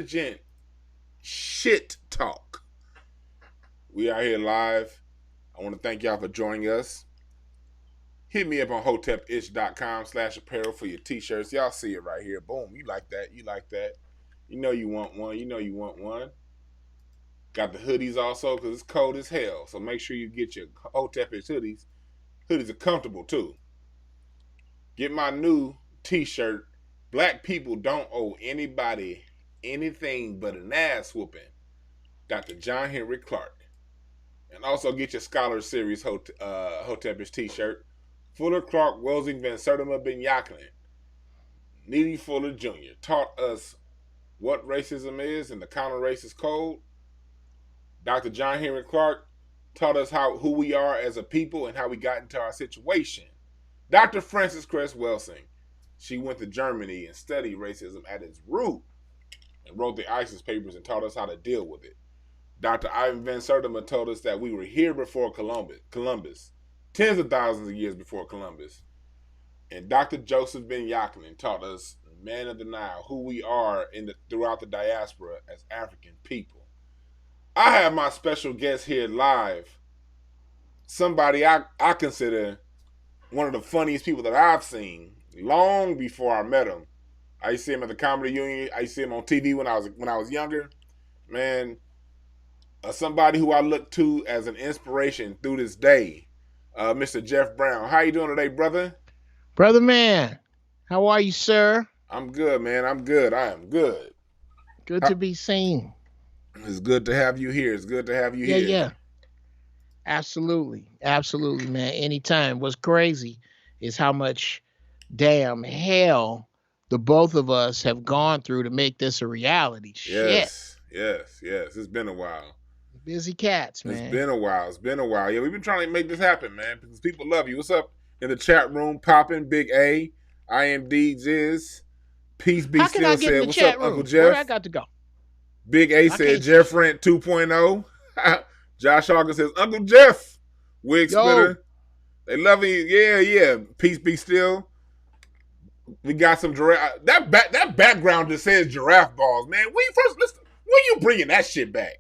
intelligent shit talk. We are here live. I want to thank y'all for joining us. Hit me up on hotepish.com/apparel for your t-shirts. Y'all see it right here. Boom. You like that. You like that. You know you want one. You know you want one. Got the hoodies also because it's cold as hell. So make sure you get your Hotepish hoodies. Hoodies are comfortable too. Get my new t-shirt. Black people don't owe anybody anything but an ass whooping. Dr. John Henry Clark. And also get your Scholar Series Hotepish t-shirt. Fuller, Clark, Welsing, Van Sertima, Ben Yacklin. Neely Fuller Jr. taught us what racism is and the counter-racist code. Dr. John Henry Clark taught us who we are as a people and how we got into our situation. Dr. Frances Cress Welsing, she went to Germany and studied racism at its root and wrote the ISIS papers and taught us how to deal with it. Dr. Ivan Van Sertima told us that we were here before Columbus, tens of thousands of years before Columbus. And Dr. Joseph Ben Yacklin taught us, man of the Nile, who we are throughout the diaspora as African people. I have my special guest here live, somebody I consider one of the funniest people that I've seen long before I met him. I used to see him at the Comedy Union. I used to see him on TV when I was younger. Man, somebody who I look to as an inspiration through this day, Mr. Geoff Brown. How you doing today, brother? Brother man, how are you, sir? I'm good, man. I'm good. I am good. Good to be seen. It's good to have you here. It's good to have you here. Yeah. Absolutely, man. Anytime. What's crazy is how much damn hell the both of us have gone through to make this a reality. Yes. It's been a while. Busy cats, man. It's been a while. Yeah, we've been trying to make this happen, man, because people love you. What's up in the chat room? Poppin', Big A, IMD, Ziz, Peace Be Still said, what's up, Uncle Jeff? Where I got to go? Big A said, Jeff Rent 2.0. Josh Hawkins says, Uncle Jeff, Wig Splitter. They love you. Yeah. Peace Be Still. We got some giraffe. That background just says giraffe balls, man. When you bringing that shit back?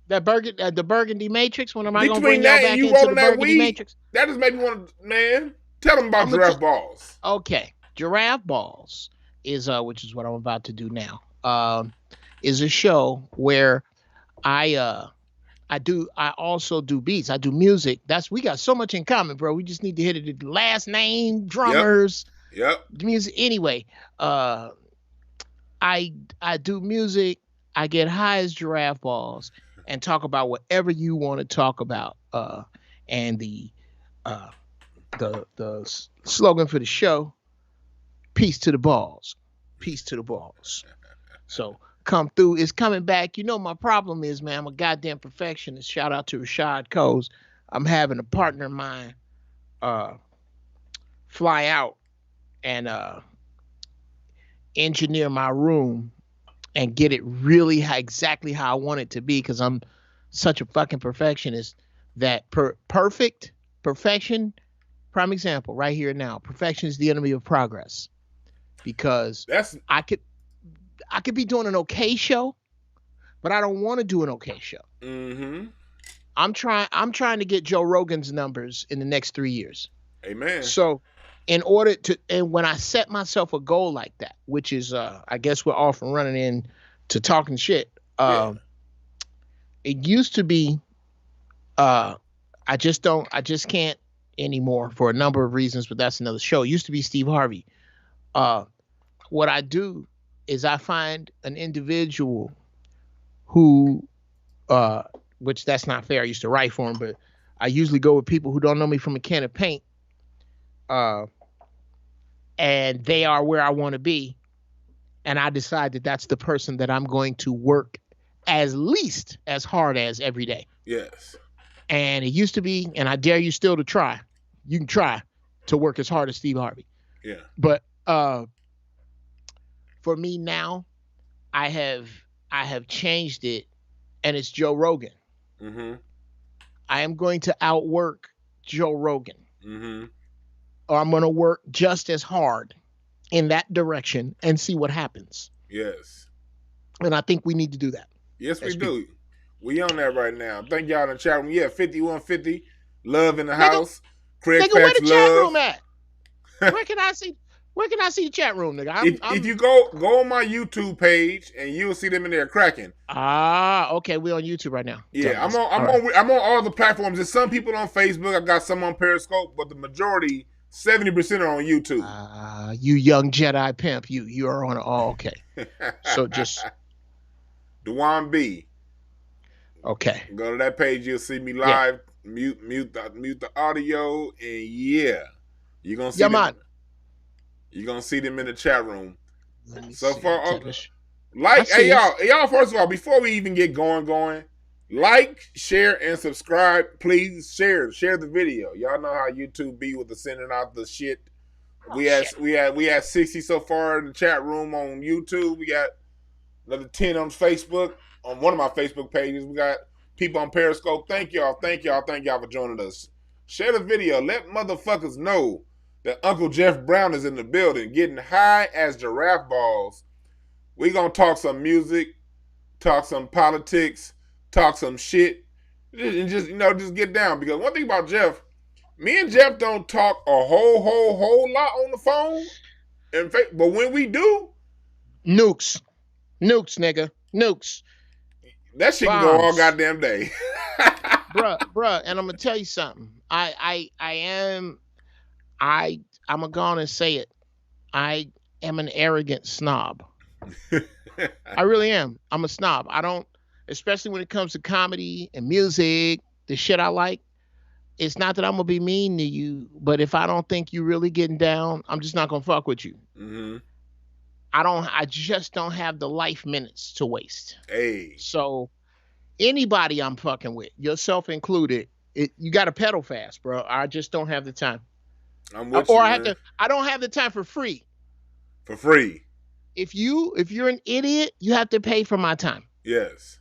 The Burgundy Matrix. When am I going to bring that back into the Burgundy Matrix? That just made me want to, man. Tell them about giraffe balls. Okay, giraffe balls is which is what I'm about to do now. Is a show where I also do beats. I do music. We got so much in common, bro. We just need to hit it. Last name, drummers. Yep. The music. Anyway, I do music. I get high as giraffe balls and talk about whatever you want to talk about. And the slogan for the show: peace to the balls. Peace to the balls. So come through. It's coming back. You know, my problem is, man, I'm a goddamn perfectionist. Shout out to Rashad Coase. I'm having a partner of mine fly out and engineer my room and get it really exactly how I want it to be, because I'm such a fucking perfectionist that perfection, prime example right here now, perfection is the enemy of progress, because I could be doing an okay show, but I don't want to do an okay show. Mm-hmm. I'm trying to get Joe Rogan's numbers in the next 3 years. Amen. So in order to, and when I set myself a goal like that, which is, I guess we're often running in to talking shit. It used to be, I just can't anymore for a number of reasons, but that's another show. It used to be Steve Harvey. What I do is I find an individual who, which that's not fair. I used to write for him, but I usually go with people who don't know me from a can of paint. And they are where I want to be. And I decide that that's the person that I'm going to work as least as hard as every day. Yes. And it used to be, and I dare you still to try. You can try to work as hard as Steve Harvey. Yeah. But for me now, I have changed it, and it's Joe Rogan. Mm-hmm. I am going to outwork Joe Rogan. Mm-hmm. Or I'm going to work just as hard in that direction and see what happens. Yes. And I think we need to do that. Yes, we do. We on that right now. Thank y'all in the chat room. Yeah, 5150. Love in the Nigga, house. Craig nigga, where Packs the chat love. room at? Where can I see the chat room, nigga? If you go on my YouTube page and you'll see them in there cracking. Okay, we're on YouTube right now. Yeah, I'm on all the platforms. There's some people on Facebook. I got some on Periscope, but the majority, 70% are on YouTube. You young Jedi pimp, you are on. Okay. So just Dwan B. Okay. Go to that page. You'll see me live. Yeah. Mute the audio, and yeah, you're gonna see them. You're gonna see them in the chat room. So far, hey y'all. First of all, before we even get going, like, share, and subscribe. Please share the video. Y'all know how YouTube be with the sending out the shit. We had 60 so far in the chat room on YouTube. We got another 10 on Facebook. On one of my Facebook pages, we got people on Periscope. Thank y'all for joining us. Share the video. Let motherfuckers know that Uncle Geoff Brown is in the building, getting high as giraffe balls. We gonna talk some music, talk some politics, talk some shit, and just get down. Because one thing about Geoff, me and Geoff don't talk a whole lot on the phone. But when we do, nukes, nigga, nukes. That shit can go all goddamn day. bruh, and I'm gonna tell you something. I'm gonna go on and say it. I am an arrogant snob. I really am. I'm a snob. I don't, especially when it comes to comedy and music, the shit I like. It's not that I'm gonna be mean to you, but if I don't think you really getting down, I'm just not gonna fuck with you. Mm-hmm. I just don't have the life minutes to waste. Hey. So anybody I'm fucking with, yourself included, you got to pedal fast, bro. I just don't have the time. I'm with you, man. I don't have the time for free. For free. If you're an idiot, you have to pay for my time. Yes.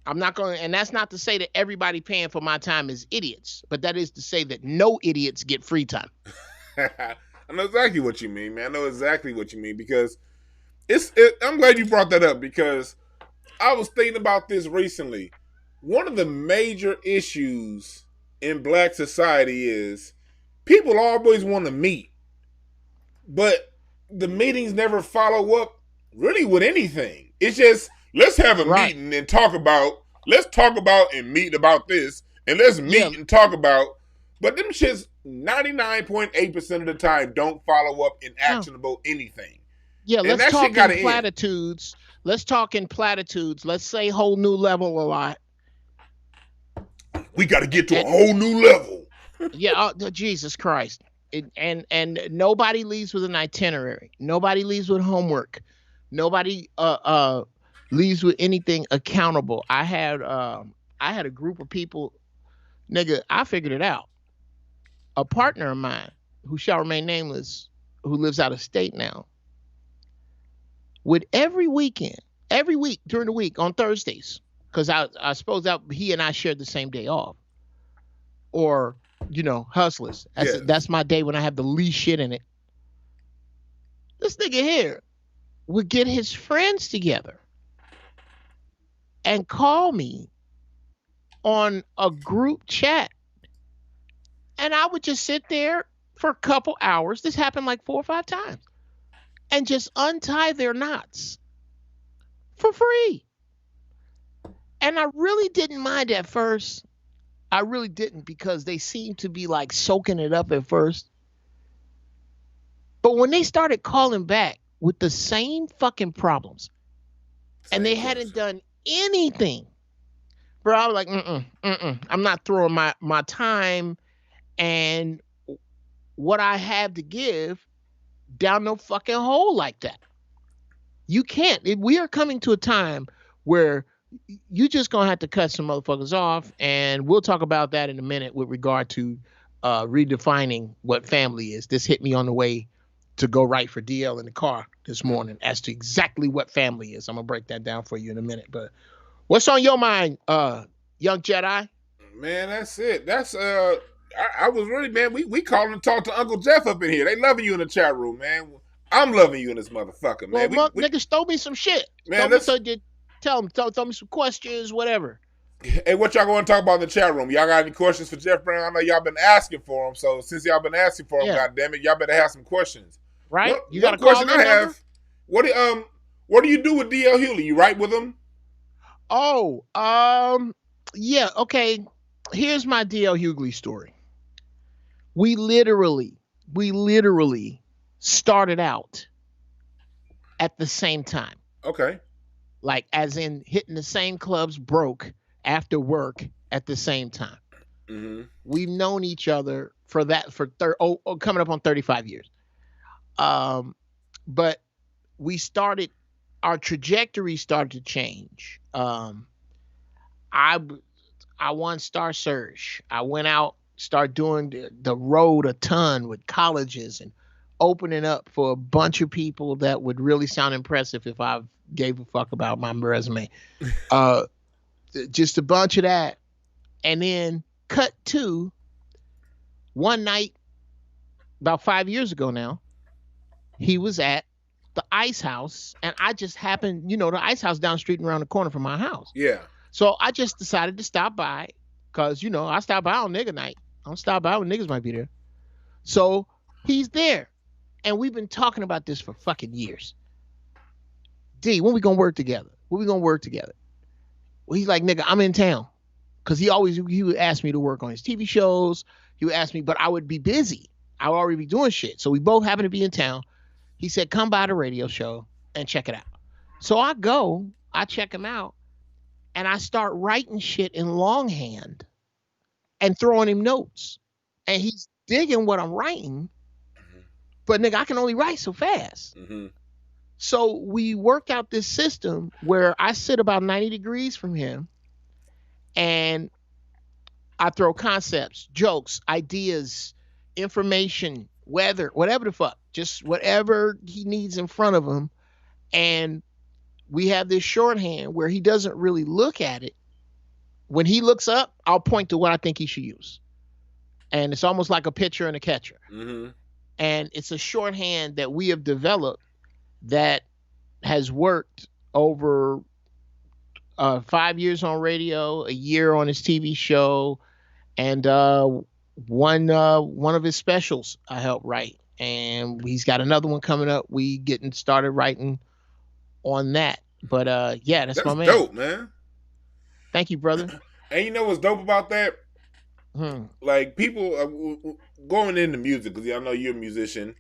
I'm not going to, and that's not to say that everybody paying for my time is idiots, but that is to say that no idiots get free time. I know exactly what you mean, man. I know exactly what you mean because I'm glad you brought that up because I was thinking about this recently. One of the major issues in black society is people always want to meet, but the meetings never follow up really with anything. It's just, let's have a meeting and let's talk about and meet about this, and let's meet and talk about, but them shits 99.8% of the time don't follow up in actionable anything. Yeah, let's talk in platitudes. Let's talk in platitudes. Let's say whole new level a lot. We got to get to a whole new level. Yeah, Jesus Christ. And nobody leaves with an itinerary. Nobody leaves with homework. Nobody leaves with anything accountable. I had a group of people, nigga, I figured it out. A partner of mine who shall remain nameless, who lives out of state now, would every week during the week on Thursdays, because I suppose that he and I shared the same day off, or hustlers. That's my day when I have the least shit in it. This nigga here would get his friends together and call me on a group chat, and I would just sit there for a couple hours. This happened like 4 or 5 times. And just untie their knots for free. And I really didn't mind at first. I really didn't, because they seemed to be like soaking it up at first. But when they started calling back with the same fucking problems, and they hadn't done anything, bro, I was like, I'm not throwing my time and what I have to give down no fucking hole like that. You can't. We are coming to a time where you just gonna have to cut some motherfuckers off, and we'll talk about that in a minute with regard to redefining what family is. This hit me on the way to go right for DL in the car this morning as to exactly what family is. I'm gonna break that down for you in a minute. But what's on your mind, young Jedi? Man, that's it. That's I was really, man, we calling to talk to Uncle Geoff up in here. They loving you in the chat room, man. I'm loving you in this motherfucker, man. Well, niggas throw me some shit. Man, Throw me some questions, whatever. Hey, what y'all going to talk about in the chat room? Y'all got any questions for Geoff Brown? I know y'all been asking for him, so since y'all been asking for him, goddammit, y'all better have some questions. Right? You got a question I have. What do you do with DL Hughley? You write with him? Oh, yeah, okay. Here's my DL Hughley story. We literally started out at the same time. Okay. Like, as in hitting the same clubs broke after work at the same time. Mm-hmm. We've known each other for coming up on 35 years. But our trajectory started to change. I won Star Search. I went out, started doing the road a ton with colleges and opening up for a bunch of people that would really sound impressive if I gave a fuck about my resume. Just a bunch of that. And then cut to one night about 5 years ago now, he was at the Ice House, and I just happened, the Ice House down the street and around the corner from my house. Yeah. So I just decided to stop by because, I stop by on nigga night. I don't stop by when niggas might be there. So he's there. And we've been talking about this for fucking years. D, when we gonna work together? When we gonna work together? Well, he's like, nigga, I'm in town. Because he would ask me to work on his TV shows. He would ask me, but I would be busy. I would already be doing shit. So we both happen to be in town. He said, come by the radio show and check it out. So I go, I check him out, and I start writing shit in longhand and throwing him notes. And he's digging what I'm writing, but nigga, I can only write so fast. Mm-hmm. So we worked out this system where I sit about 90 degrees from him, and I throw concepts, jokes, ideas, information, weather, whatever the fuck, just whatever he needs in front of him. And we have this shorthand where he doesn't really look at it. When he looks up, I'll point to what I think he should use. And it's almost like a pitcher and a catcher. Mm-hmm. And it's a shorthand that we have developed that has worked over 5 years on radio, a year on his TV show, and one of his specials I helped write. And he's got another one coming up. We getting started writing on that. But yeah, that's my man. Dope, man. Thank you, brother. And you know what's dope about that? Like, people going into music, because I know you're a musician.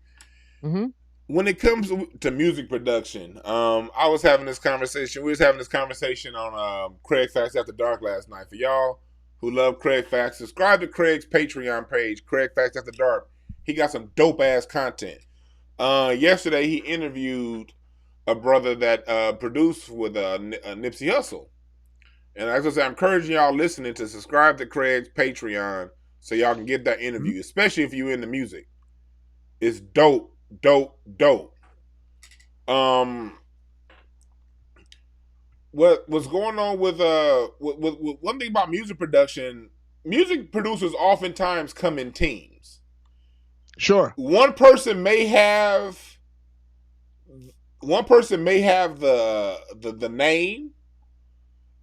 Mm-hmm. When it comes to music production, I was having this conversation. We was having this conversation on Craig Facts After Dark last night. For y'all who love Craig Facts, subscribe to Craig's Patreon page, Craig Facts After Dark. He got some dope ass content. Yesterday he interviewed a brother that produced with Nipsey Hussle. And as I said, I'm encouraging y'all listening to subscribe to Craig's Patreon so y'all can get that interview, especially if you're into music. It's dope. What's going on with one thing about music production? Music producers oftentimes come in teams. Sure. One person may have the name.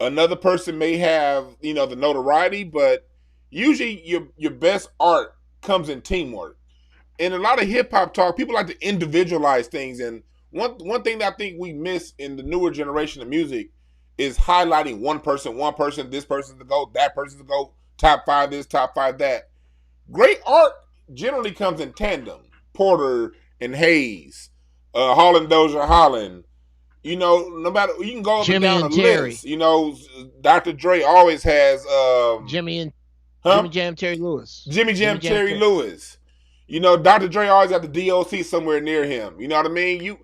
Another person may have, the notoriety, but usually your best art comes in teamwork. In a lot of hip hop talk, people like to individualize things, and one thing that I think we miss in the newer generation of music is highlighting one person, this person's the GOAT, that person's the GOAT, top 5 this, top 5 that. Great art generally comes in tandem. Porter and Hayes, Holland Dozier Holland. No matter, you can go up and down a list. Dr. Dre always has Jimmy Jam Terry Lewis. Jimmy Jam Terry Lewis. Dr. Dre always got the DOC somewhere near him. You know what I mean?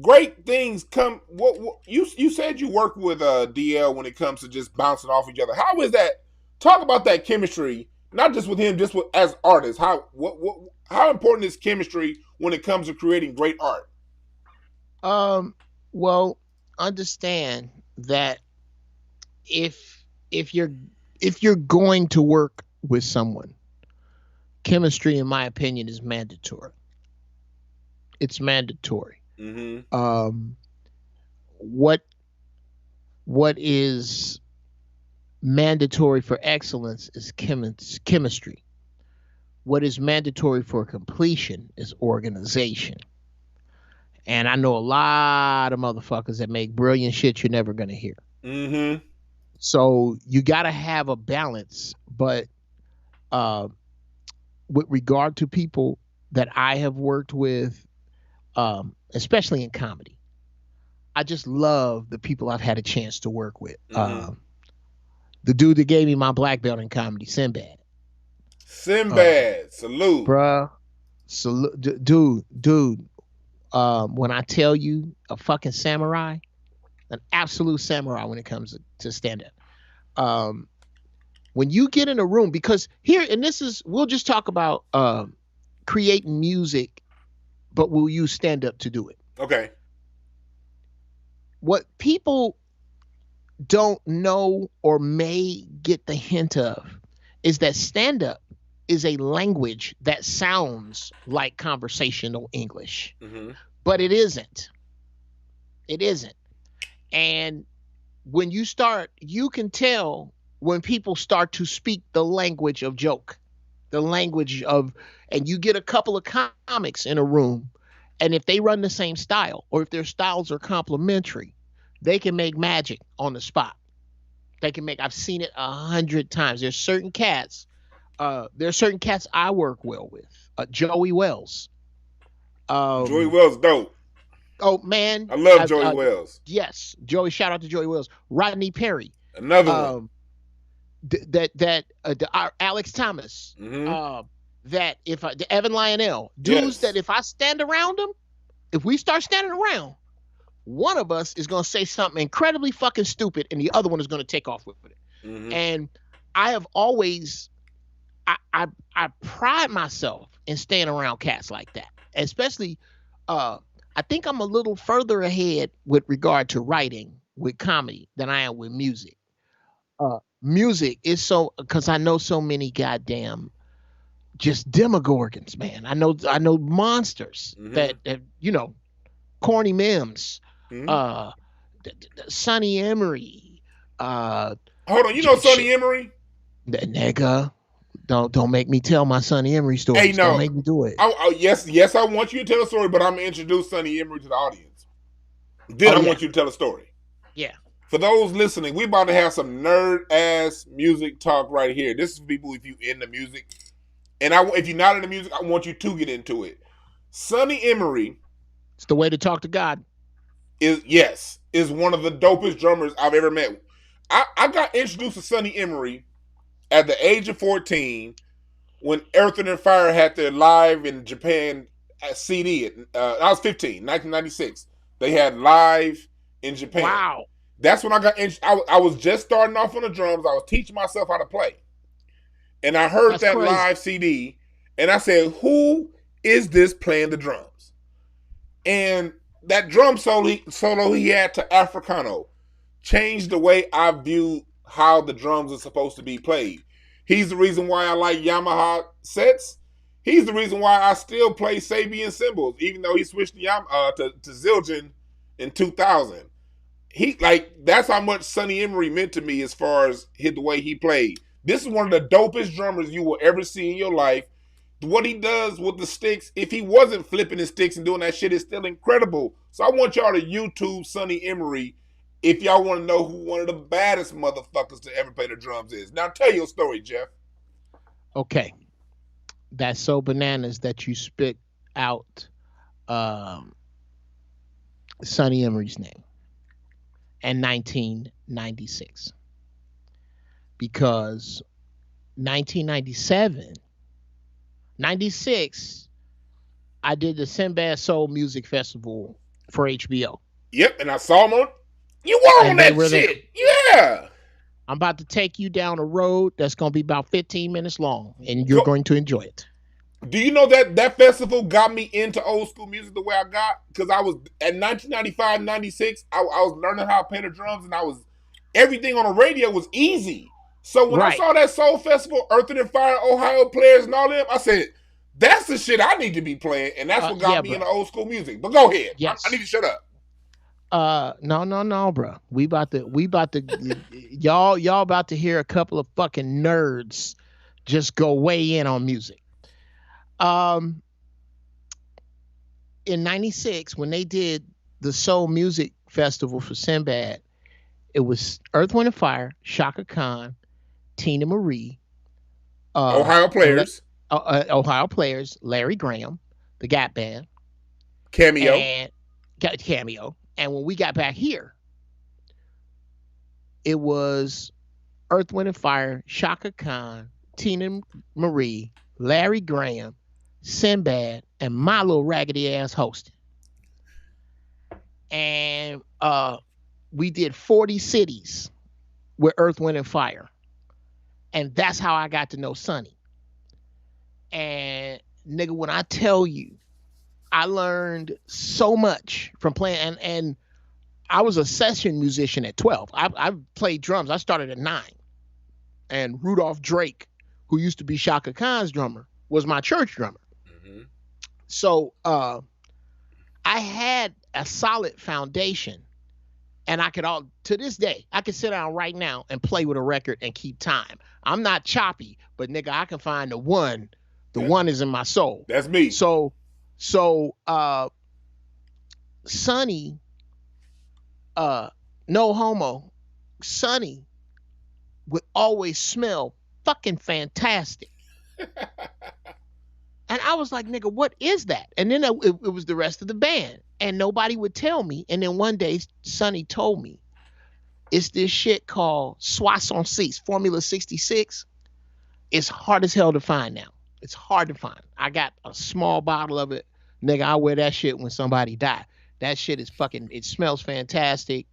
Great things come. What you said you work with DL when it comes to just bouncing off each other. How is that? Talk about that chemistry, not just with him, just as artists. How important is chemistry when it comes to creating great art? Well, understand that if you're going to work with someone, chemistry, in my opinion, is mandatory. it's mandatory. Mm-hmm. What is mandatory for excellence is chemistry. What is mandatory for completion is organization. And I know a lot of motherfuckers that make brilliant shit you're never gonna hear. Mm-hmm. So you gotta have a balance. But with regard to people that I have worked with, especially in comedy, I just love the people I've had a chance to work with. Mm-hmm. The dude that gave me my black belt in comedy, Sinbad. Salute. Bruh. Dude. When I tell you a fucking samurai, an absolute samurai when it comes to stand up. When you get in a room, because here, and we'll just talk about creating music, but we'll use stand up to do it. Okay. What people don't know or may get the hint of is that stand up is a language that sounds like conversational English, but it isn't. It isn't. And when you start, you can tell when people start to speak the language of joke, the language of, and you get a couple of comics in a room, and if they run the same style, or if their styles are complementary, they can make magic on the spot. I've seen it 100 times. There's certain cats I work well with. Joey Wells. Joey Wells dope. Oh man, I love Joey Wells. Yes, Joey. Shout out to Joey Wells. Rodney Perry. Another one. Alex Thomas. Mm-hmm. That if Evan Lionel, dudes that if I stand around them, if we start standing around, one of us is going to say something incredibly fucking stupid, and the other one is going to take off with it. Mm-hmm. And I have always, I pride myself in staying around cats like that, especially. I think I'm a little further ahead with regard to writing with comedy than I am with music. Music is so, because I know so many goddamn just demogorgons, man. I know monsters that corny memes, Sonny Emory. Hold on, you know Sonny Emory? Nigga. Don't make me tell my Sonny Emory story. Hey, no. Don't make me do it. Yes, I want you to tell a story, but I'm going to introduce Sonny Emory to the audience. Then I want you to tell a story. Yeah. For those listening, we about to have some nerd-ass music talk right here. This is for people if you into music. And if you're not into music, I want you to get into it. Sonny Emory. It's the way to talk to God. Is one of the dopest drummers I've ever met. I got introduced to Sonny Emory at the age of 14, when Earth, Wind & Fire had their live in Japan CD, I was 15, 1996. They had live in Japan. Wow. That's when I got I was just starting off on the drums. I was teaching myself how to play. And I heard that crazy live CD, and I said, who is this playing the drums? And that drum solo he had to Africano changed the way I view how the drums are supposed to be played. He's the reason why I like Yamaha sets. He's the reason why I still play Sabian cymbals, even though he switched to Zildjian in 2000. That's how much Sonny Emory meant to me as far as the way he played. This is one of the dopest drummers you will ever see in your life. What he does with the sticks, if he wasn't flipping his sticks and doing that shit, is still incredible. So I want y'all to YouTube Sonny Emory if y'all want to know who one of the baddest motherfuckers to ever play the drums is. Now tell your story, Geoff. Okay. That's so bananas that you spit out Sonny Emory's name and 1996. Because 1997, 96, I did the Sinbad Soul Music Festival for HBO. Yep, and I saw him on. You were on that shit. Yeah. I'm about to take you down a road that's going to be about 15 minutes long, and you're going to enjoy it. Do you know that festival got me into old school music the way I got? Because I was, at 1995, 96, I was learning how to play the drums, and everything on the radio was easy. So when I saw that Soul Festival, Earth, Wind & Fire, Ohio players and all them, I said, That's the shit I need to be playing, and that's what got me into old school music. But go ahead. Yes. I need to shut up. No, bro. We about to y'all about to hear a couple of fucking nerds just go way in on music. In '96, when they did the Soul Music Festival for Sinbad, it was Earth, Wind and Fire, Shaka Khan, Tina Marie, Ohio Players, Larry Graham, the Gap Band, Cameo. And when we got back here, it was Earth, Wind and Fire, Shaka Khan, Tina Marie, Larry Graham, Sinbad, and my little raggedy ass hosting. And we did 40 cities with Earth, Wind and Fire. And that's how I got to know Sonny. And nigga, when I tell you, I learned so much from playing, and I was a session musician at 12. I played drums. I started at 9. And Rudolph Drake, who used to be Shaka Khan's drummer, was my church drummer. Mm-hmm. So I had a solid foundation, and to this day, I can sit down right now and play with a record and keep time. I'm not choppy, but nigga, I can find the one. The one is in my soul. That's me. So Sonny, no homo, Sonny would always smell fucking fantastic. And I was like, nigga, what is that? And then it was the rest of the band, and nobody would tell me. And then one day, Sonny told me, it's this shit called Soixante Six, Formula 66. It's hard as hell to find now. It's hard to find. I got a small bottle of it. Nigga, I wear that shit when somebody die. That shit is fucking, it smells fantastic.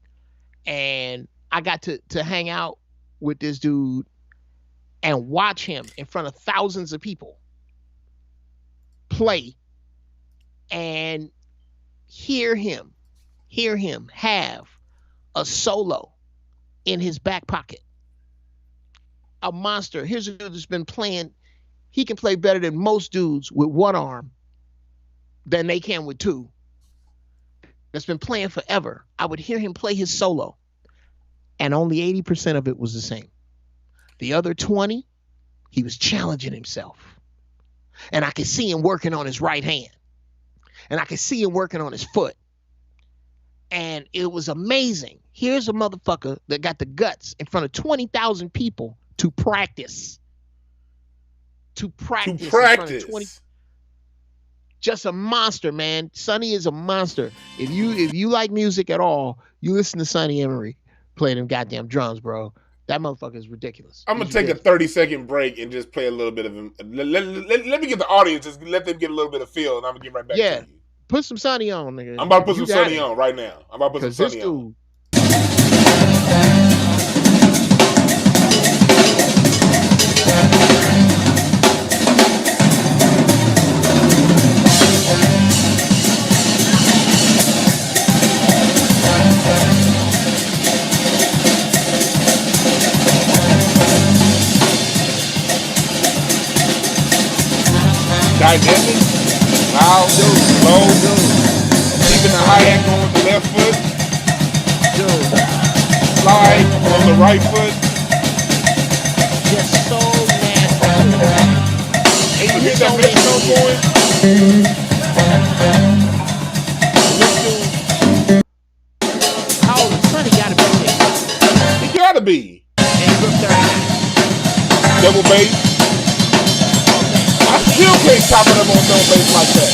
And I got to hang out with this dude and watch him in front of thousands of people play and hear him have a solo in his back pocket. A monster. Here's a dude that's been playing. He can play better than most dudes with one arm than they can with two. That's been playing forever. I would hear him play his solo, and only 80% of it was the same. The other 20, he was challenging himself. And I could see him working on his right hand. And I could see him working on his foot. And it was amazing. Here's a motherfucker that got the guts in front of 20,000 people to practice. In front of 20. Just a monster, man. Sonny is a monster. If you like music at all, you listen to Sonny Emory play them goddamn drums, bro. That motherfucker is ridiculous. I'm going to take a 30-second break and just play a little bit of him. Let me get the audience, just let them get a little bit of feel, and I'm going to get right back to you. Put some Sonny on, nigga. I'm about to put some Sonny on right now. I'm about to put some Sonny on. Dynamic, loud, low, keeping the hi-hat going with the left foot, slide on the right foot. Just so nasty. And you hear that Venmo going? How old is Sonny? Gotta be there. He gotta be. And he looks 39. Double bass. I still can't top it up on double bass like that.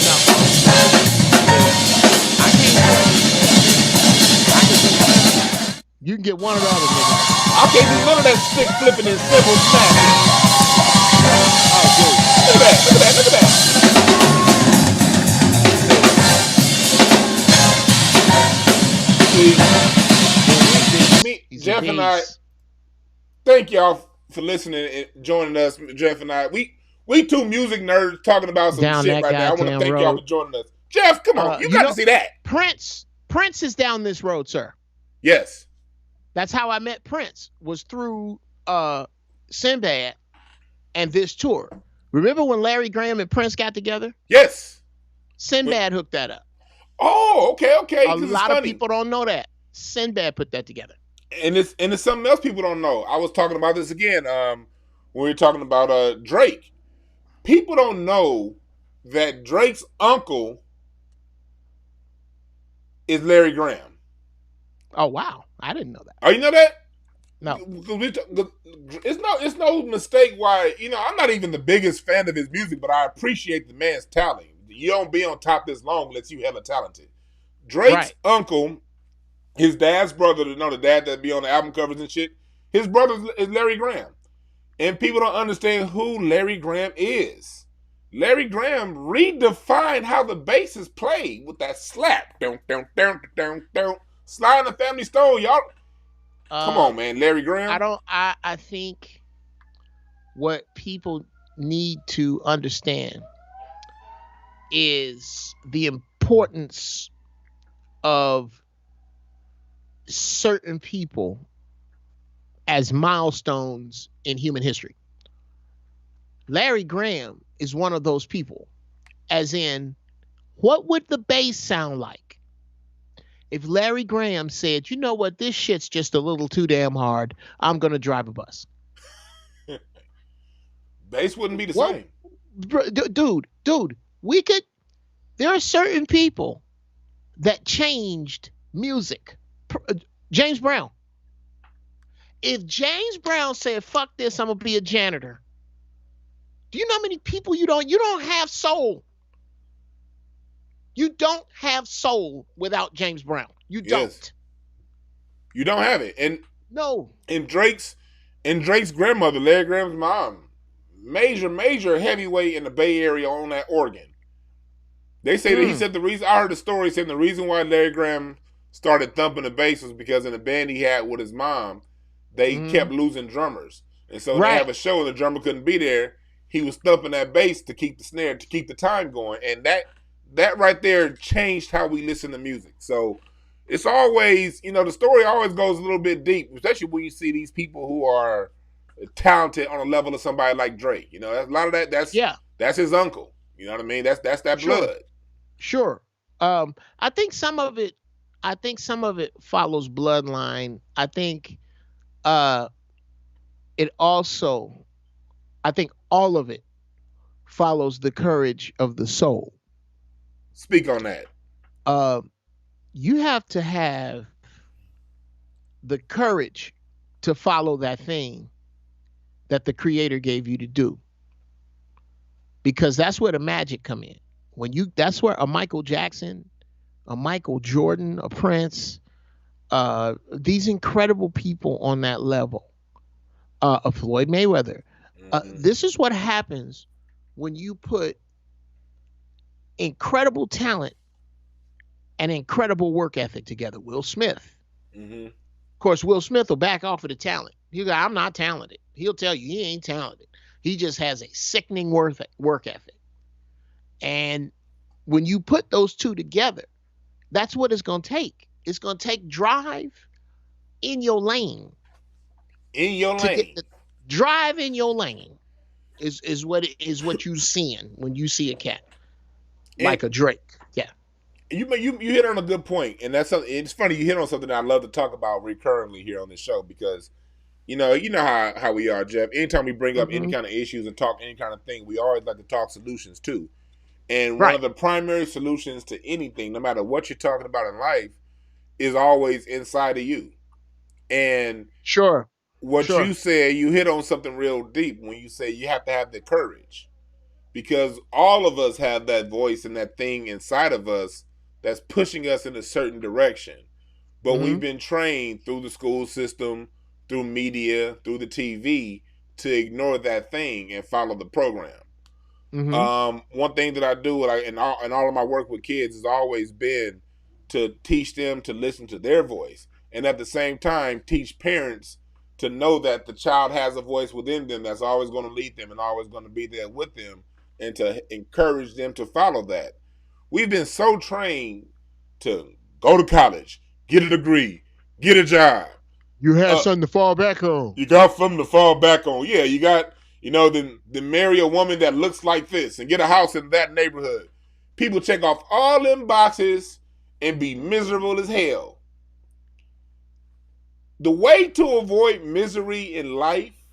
No. I can't. You can get one of the other niggas. I can't do none of that stick flipping and cymbal snapping. Oh, dude. Look at that. See, Geoff and I, thank y'all for listening and joining us. Geoff and I, we two music nerds talking about some shit right now. I want to thank y'all for joining us. Geoff, come on, you got to see that. Prince is down this road, sir. Yes. That's how I met Prince, was through Sinbad and this tour. Remember when Larry Graham and Prince got together? Yes. Sinbad hooked that up. Oh, okay. A lot of people don't know that. Sinbad put that together. And it's something else people don't know. I was talking about this again when we were talking about Drake. People don't know that Drake's uncle is Larry Graham. Oh wow, I didn't know that. Oh, you know that? No. It's no mistake why, I'm not even the biggest fan of his music, but I appreciate the man's talent. You don't be on top this long unless you hella talented. Drake's uncle, his dad's brother, the dad that be on the album covers and shit, his brother is Larry Graham. And people don't understand who Larry Graham is. Larry Graham redefined how the bass is played with that slap. Slide the Family Stone, y'all. Come on, man. Larry Graham. I think what people need to understand is the importance of certain people as milestones in human history. Larry Graham is one of those people, as in, what would the bass sound like if Larry Graham said, you know what, this shit's just a little too damn hard, I'm going to drive a bus? Bass wouldn't be the same. Dude, there are certain people that changed music. James Brown. If James Brown said, fuck this, I'm going to be a janitor. Do you know how many people you don't have soul? You don't have soul without James Brown. You don't. Yes. You don't have it. And no. And Drake's grandmother, Larry Graham's mom, major heavyweight in the Bay Area on that organ. They say that he said I heard the story saying the reason why Larry Graham started thumping the bass was because in the band he had with his mom, they kept losing drummers. And so they have a show and the drummer couldn't be there. He was thumping that bass to keep the snare, to keep the time going. And that right there changed how we listen to music. So it's always, the story always goes a little bit deep, especially when you see these people who are talented on a level of somebody like Drake. A lot of that, that's his uncle. You know what I mean? That's that blood. Sure. I think some of it follows bloodline. I think all of it follows the courage of the soul. Speak on that. You have to have the courage to follow that thing that the creator gave you to do. Because that's where the magic come in. That's where a Michael Jackson, a Michael Jordan, a Prince, these incredible people on that level, a Floyd Mayweather. This is what happens when you put incredible talent and incredible work ethic together. Will Smith. Of course, Will Smith will back off of the talent. He'll go, I'm not talented. He'll tell you he ain't talented. He just has a sickening work ethic. And when you put those two together, that's what it's going to take. It's going to take drive in your lane. Drive in your lane is what you're seeing when you see a cat like a Drake. Yeah. You hit on a good point, and that's something. It's funny you hit on something that I love to talk about recurrently here on this show because you know how we are, Geoff. Anytime we bring up any kind of issues and talk any kind of thing, we always like to talk solutions too. And one of the primary solutions to anything, no matter what you're talking about in life, is always inside of you. And what you said, you hit on something real deep when you say you have to have the courage. Because all of us have that voice and that thing inside of us that's pushing us in a certain direction. But we've been trained through the school system, through media, through the TV, to ignore that thing and follow the program. One thing that I do in all of my work with kids has always been to teach them to listen to their voice. And at the same time, teach parents to know that the child has a voice within them that's always going to lead them and always going to be there with them, and to encourage them to follow that. We've been so trained to go to college, get a degree, get a job. You had something to fall back on. You got something to fall back on. Yeah, you got You know, then marry a woman that looks like this and get a house in that neighborhood. People check off all them boxes and be miserable as hell. The way to avoid misery in life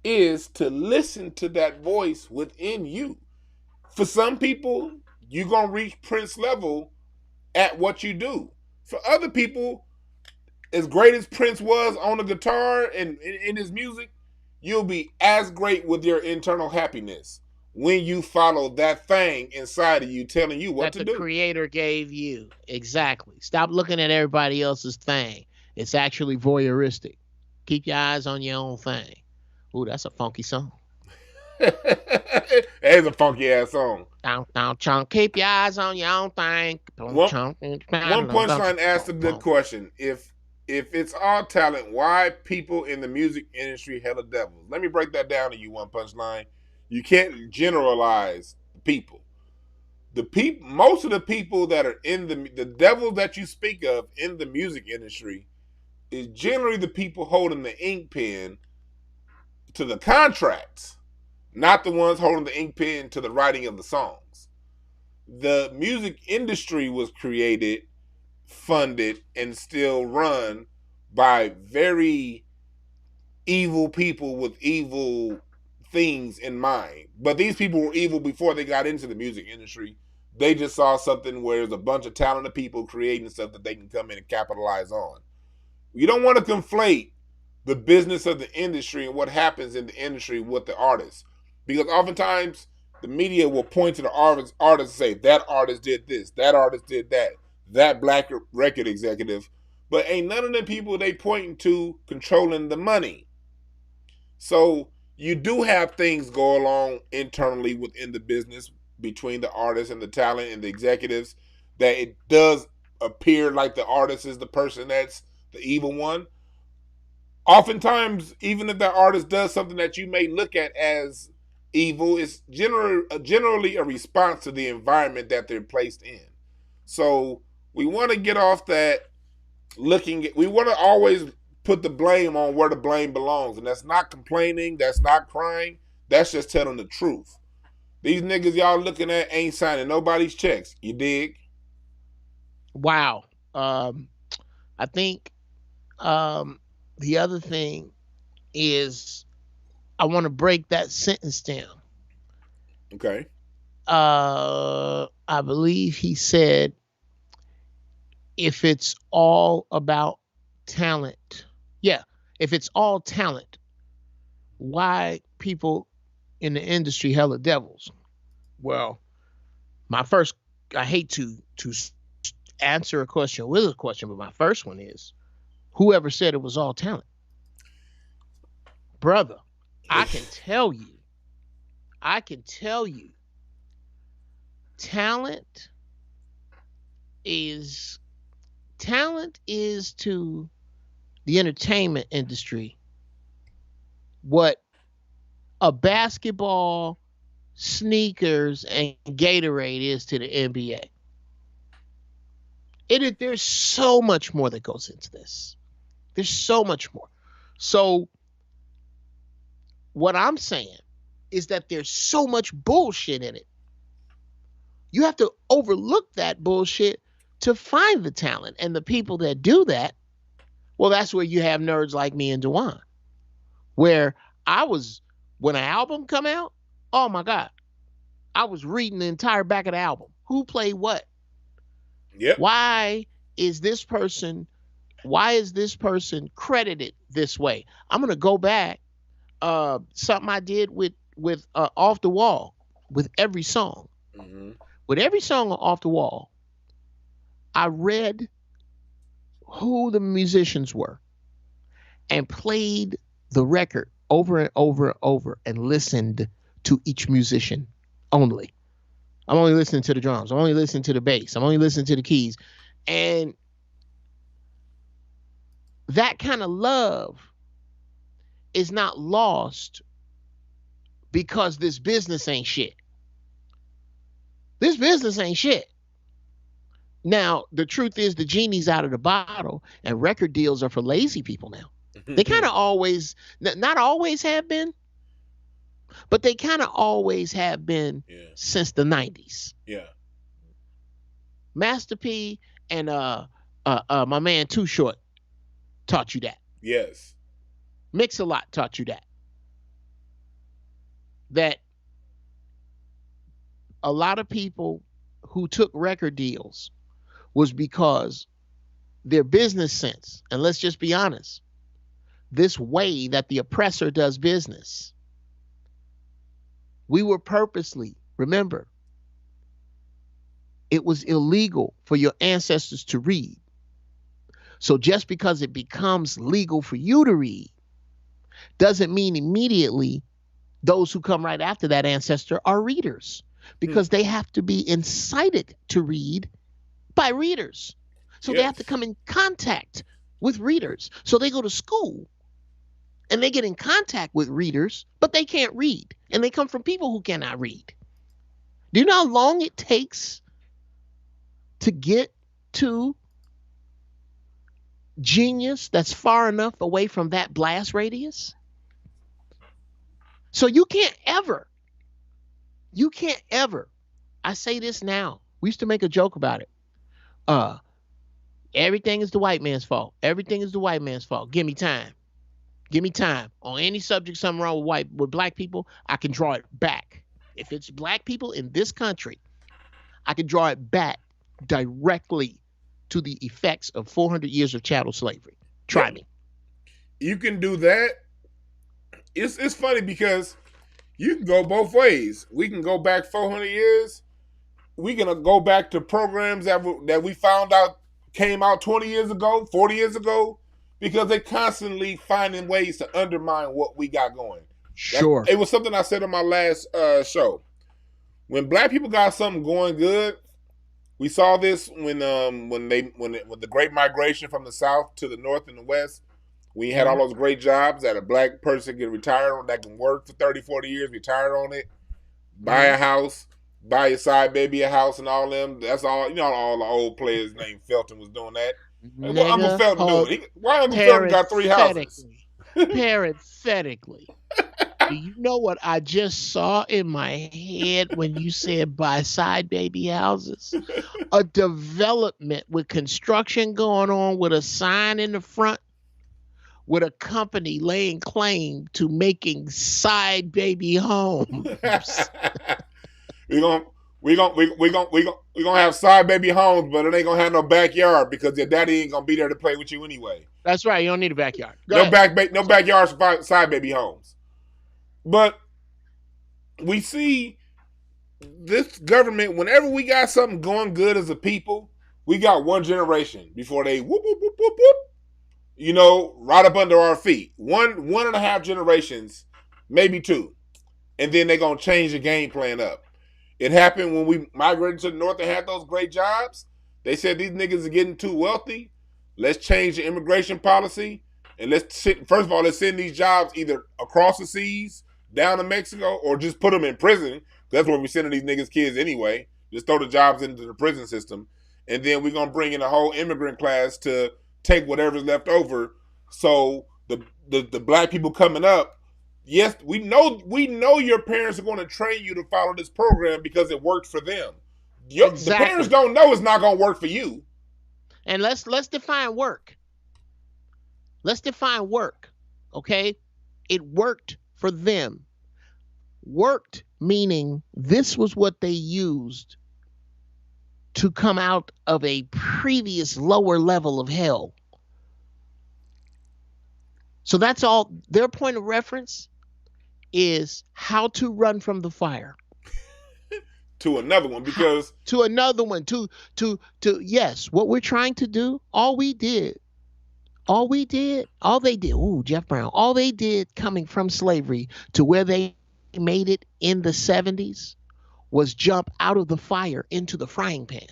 is to listen to that voice within you. For some people, you're going to reach Prince level at what you do. For other people, as great as Prince was on the guitar and in his music, you'll be as great with your internal happiness when you follow that thing inside of you telling you what to do. That the creator gave you. Exactly. Stop looking at everybody else's thing. It's actually voyeuristic. Keep your eyes on your own thing. Ooh, that's a funky song. It is a funky ass song. Down, keep your eyes on your own thing. One punchline asked a good question. If it's all talent, why people in the music industry hella devils? Let me break that down to you. One punchline. You can't generalize people. Most of the people that are in the devils that you speak of in the music industry is generally the people holding the ink pen to the contracts, not the ones holding the ink pen to the writing of the songs. The music industry was created, funded, and still run by very evil people with evil things in mind. But these people were evil before they got into the music industry. They just saw something where there's a bunch of talented people creating stuff that they can come in and capitalize on. You don't want to conflate the business of the industry and what happens in the industry with the artists. Because oftentimes the media will point to the artist and say, that artist did this, that artist did that black record executive. But ain't none of the people they pointing to controlling the money. So you do have things go along internally within the business between the artists and the talent and the executives that it does appear like the artist is the person that's the evil one. Oftentimes, even if that artist does something that you may look at as evil, it's generally a response to the environment that they're placed in. So we want to get off that we want to always put the blame on where the blame belongs. And that's not complaining, that's not crying, that's just telling the truth. These niggas y'all looking at ain't signing nobody's checks. You dig? Wow. I think the other thing is I want to break that sentence down. Okay. I believe he said, if it's all about talent. Yeah. If it's all talent, why people in the industry hella devils? Well, I hate to answer a question with a question, but my first one is, whoever said it was all talent? Brother, I can tell you, talent is to the entertainment industry what a basketball, sneakers, and Gatorade is to the NBA. There's so much more that goes into this. There's so much more. So what I'm saying is that there's so much bullshit in it. You have to overlook that bullshit to find the talent. And the people that do that, well, that's where you have nerds like me and Dwan. Where when an album come out, oh my God, I was reading the entire back of the album. Who played what? Yep. Why is this person credited this way? I'm gonna go back. Something I did with Off the Wall with every song. Mm-hmm. With every song on Off the Wall, I read who the musicians were and played the record over and over and over and listened to each musician only. I'm only listening to the drums. I'm only listening to the bass. I'm only listening to the keys. And that kind of love is not lost because this business ain't shit. This business ain't shit. Now, the truth is the genie's out of the bottle and record deals are for lazy people now. They kind of always, not always have been, but they kind of always have been since the 90s. Yeah. Master P and my man Too Short taught you that. Yes. Mix-a-Lot taught you that. That a lot of people who took record deals was because their business sense, and let's just be honest, this way that the oppressor does business, we were purposely, remember, it was illegal for your ancestors to read. So just because it becomes legal for you to read doesn't mean immediately those who come right after that ancestor are readers, because they have to be incited to read by readers. So they have to come in contact with readers. So they go to school and they get in contact with readers, but they can't read. And they come from people who cannot read. Do you know how long it takes to get to genius that's far enough away from that blast radius? So you can't ever, I say this now. We used to make a joke about it. Everything is the white man's fault. Everything is the white man's fault. Give me time. Give me time. On any subject, something wrong with black people, I can draw it back. If it's black people in this country, I can draw it back directly to the effects of 400 years of chattel slavery. Try me. You can do that. It's funny because you can go both ways. We can go back 400 years. We can go back to programs that we found out came out 20 years ago, 40 years ago, because they're constantly finding ways to undermine what we got going. Sure. It was something I said on my last show. When black people got something going good, we saw this when the Great Migration from the South to the North and the West. We had all those great jobs that a black person can retire on, that can work for 30, 40 years, retire on it, buy a house, buy your side baby a house and all them. That's all, all the old players named Felton was doing that. What Uncle Felton doing? Why Uncle Felton got 3 houses? Parenthetically. Do you know what I just saw in my head when you said buy side baby houses? A development with construction going on with a sign in the front with a company laying claim to making side baby homes. We're gonna have side baby homes, but it ain't gonna have no backyard because your daddy ain't gonna be there to play with you anyway. That's right. You don't need a backyard. No backyards for side baby homes. But we see this government, whenever we got something going good as a people, we got one generation before they whoop, whoop, whoop, whoop, whoop, right up under our feet. 1.5 generations, maybe 2. And then they're going to change the game plan up. It happened when we migrated to the North and had those great jobs. They said these niggas are getting too wealthy. Let's change the immigration policy. And first of all, let's send these jobs either across the seas, down to Mexico, or just put them in prison. That's where we're sending these niggas kids anyway. Just throw the jobs into the prison system. And then we're going to bring in a whole immigrant class to take whatever's left over. So the black people coming up, yes, we know your parents are going to train you to follow this program because it worked for them. Exactly. The parents don't know it's not going to work for you. And let's define work. Let's define work, okay? It worked for them. Worked meaning this was what they used to come out of a previous lower level of hell. So that's all. Their point of reference is how to run from the fire. To another one, because to another one, to yes, what we're trying to do, all they did, Geoff Brown, all they did coming from slavery to where they made it in the 70s was jump out of the fire into the frying pan.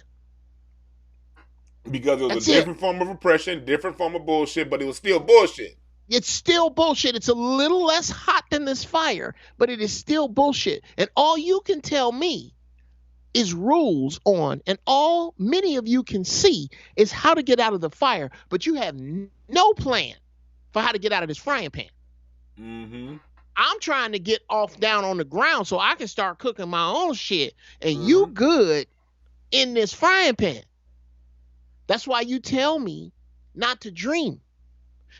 Because it was a different form of oppression, different form of bullshit, but it was still bullshit. It's still bullshit. It's a little less hot than this fire, but it is still bullshit. And all you can tell me is rules on, and all many of you can see is how to get out of the fire, but you have no plan for how to get out of this frying pan. Mm-hmm. I'm trying to get off down on the ground so I can start cooking my own shit. And you good in this frying pan. That's why you tell me not to dream.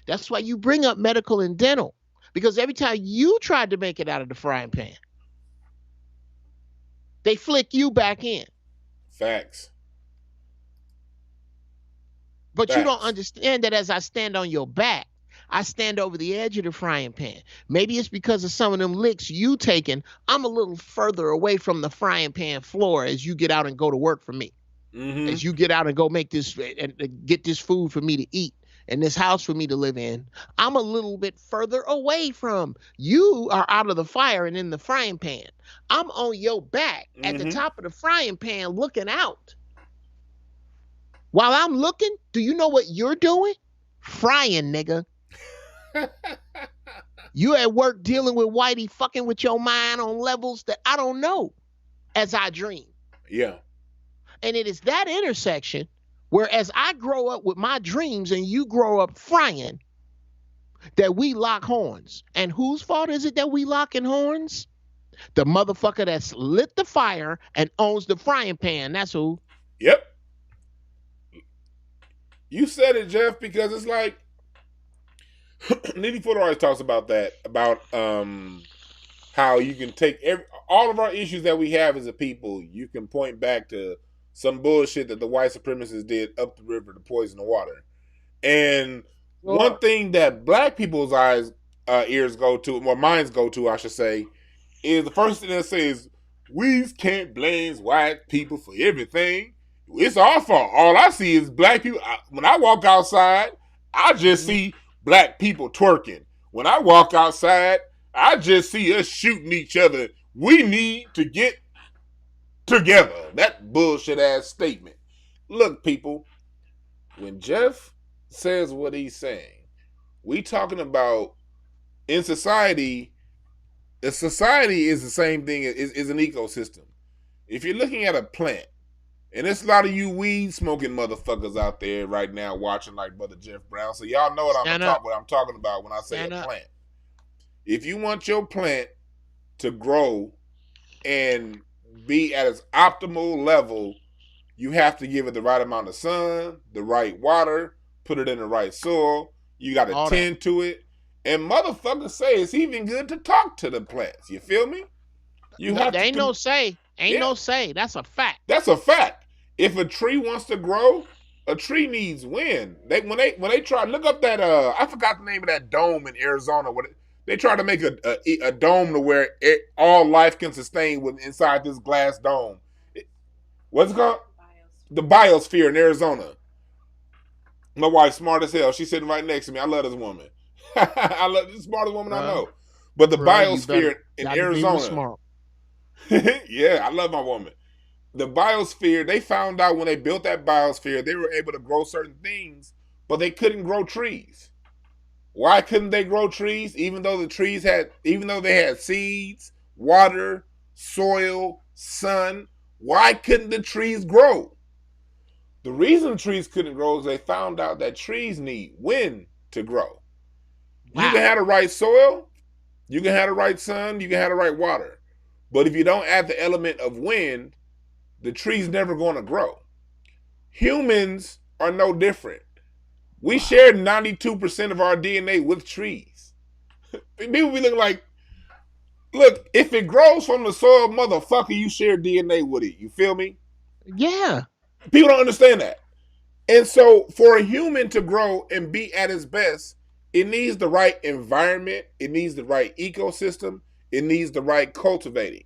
That's why you bring up medical and dental. Because every time you tried to make it out of the frying pan, they flick you back in. Facts. But you don't understand that as I stand on your back, I stand over the edge of the frying pan. Maybe it's because of some of them licks you taking. I'm a little further away from the frying pan floor as you get out and go to work for me. As you get out and go make this and get this food for me to eat and this house for me to live in. I'm a little bit further away from you. Are out of the fire and in the frying pan. I'm on your back at the top of the frying pan looking out. While I'm looking, do you know what you're doing? Frying, nigga. You at work dealing with Whitey fucking with your mind on levels that I don't know as I dream. Yeah. And it is that intersection where as I grow up with my dreams and you grow up frying, that we lock horns. And whose fault is it that we locking horns? The motherfucker that's lit the fire and owns the frying pan. That's who. Yep. You said it, Geoff, because it's like Nitty Foot always talks about that, about how you can take all of our issues that we have as a people, you can point back to some bullshit that the white supremacists did up the river to poison the water. And one thing that black people's ears go to, or minds go to, I should say, is the first thing they say is, we can't blame white people for everything. It's our fault. All I see is black people. When I walk outside, I just see black people twerking. When I walk outside, I just see us shooting each other. We need to get together. That bullshit ass statement. Look, people, when Geoff says what he's saying, we talking about in society. A society is the same thing, is an ecosystem. If you're looking at a plant, and there's a lot of you weed smoking motherfuckers out there right now watching like Brother Geoff Brown, so y'all know what I'm talking about when I say a plant. If you want your plant to grow and be at its optimal level, you have to give it the right amount of sun, the right water, put it in the right soil. You got to tend to it. And motherfuckers say it's even good to talk to the plants. You feel me? Ain't no say. No say. That's a fact. That's a fact. If a tree wants to grow, a tree needs wind. When they try, look up that I forgot the name of that dome in Arizona. They try to make a dome to where all life can sustain inside this glass dome. What's it called? The biosphere in Arizona. My wife's smart as hell. She's sitting right next to me. I love this woman. I love the smartest woman I know. But the biosphere in Arizona. Yeah, I love my woman. The biosphere, they found out when they built that biosphere, they were able to grow certain things, but they couldn't grow trees. Why couldn't they grow trees? Even though they had seeds, water, soil, sun, why couldn't the trees grow? The reason trees couldn't grow is they found out that trees need wind to grow. Wow. You can have the right soil, you can have the right sun, you can have the right water. But if you don't add the element of wind, the tree's never going to grow. Humans are no different. We share 92% of our DNA with trees. People be looking like, look, if it grows from the soil, motherfucker, you share DNA with it. You feel me? Yeah. People don't understand that. And so for a human to grow and be at its best, it needs the right environment. It needs the right ecosystem. It needs the right cultivating.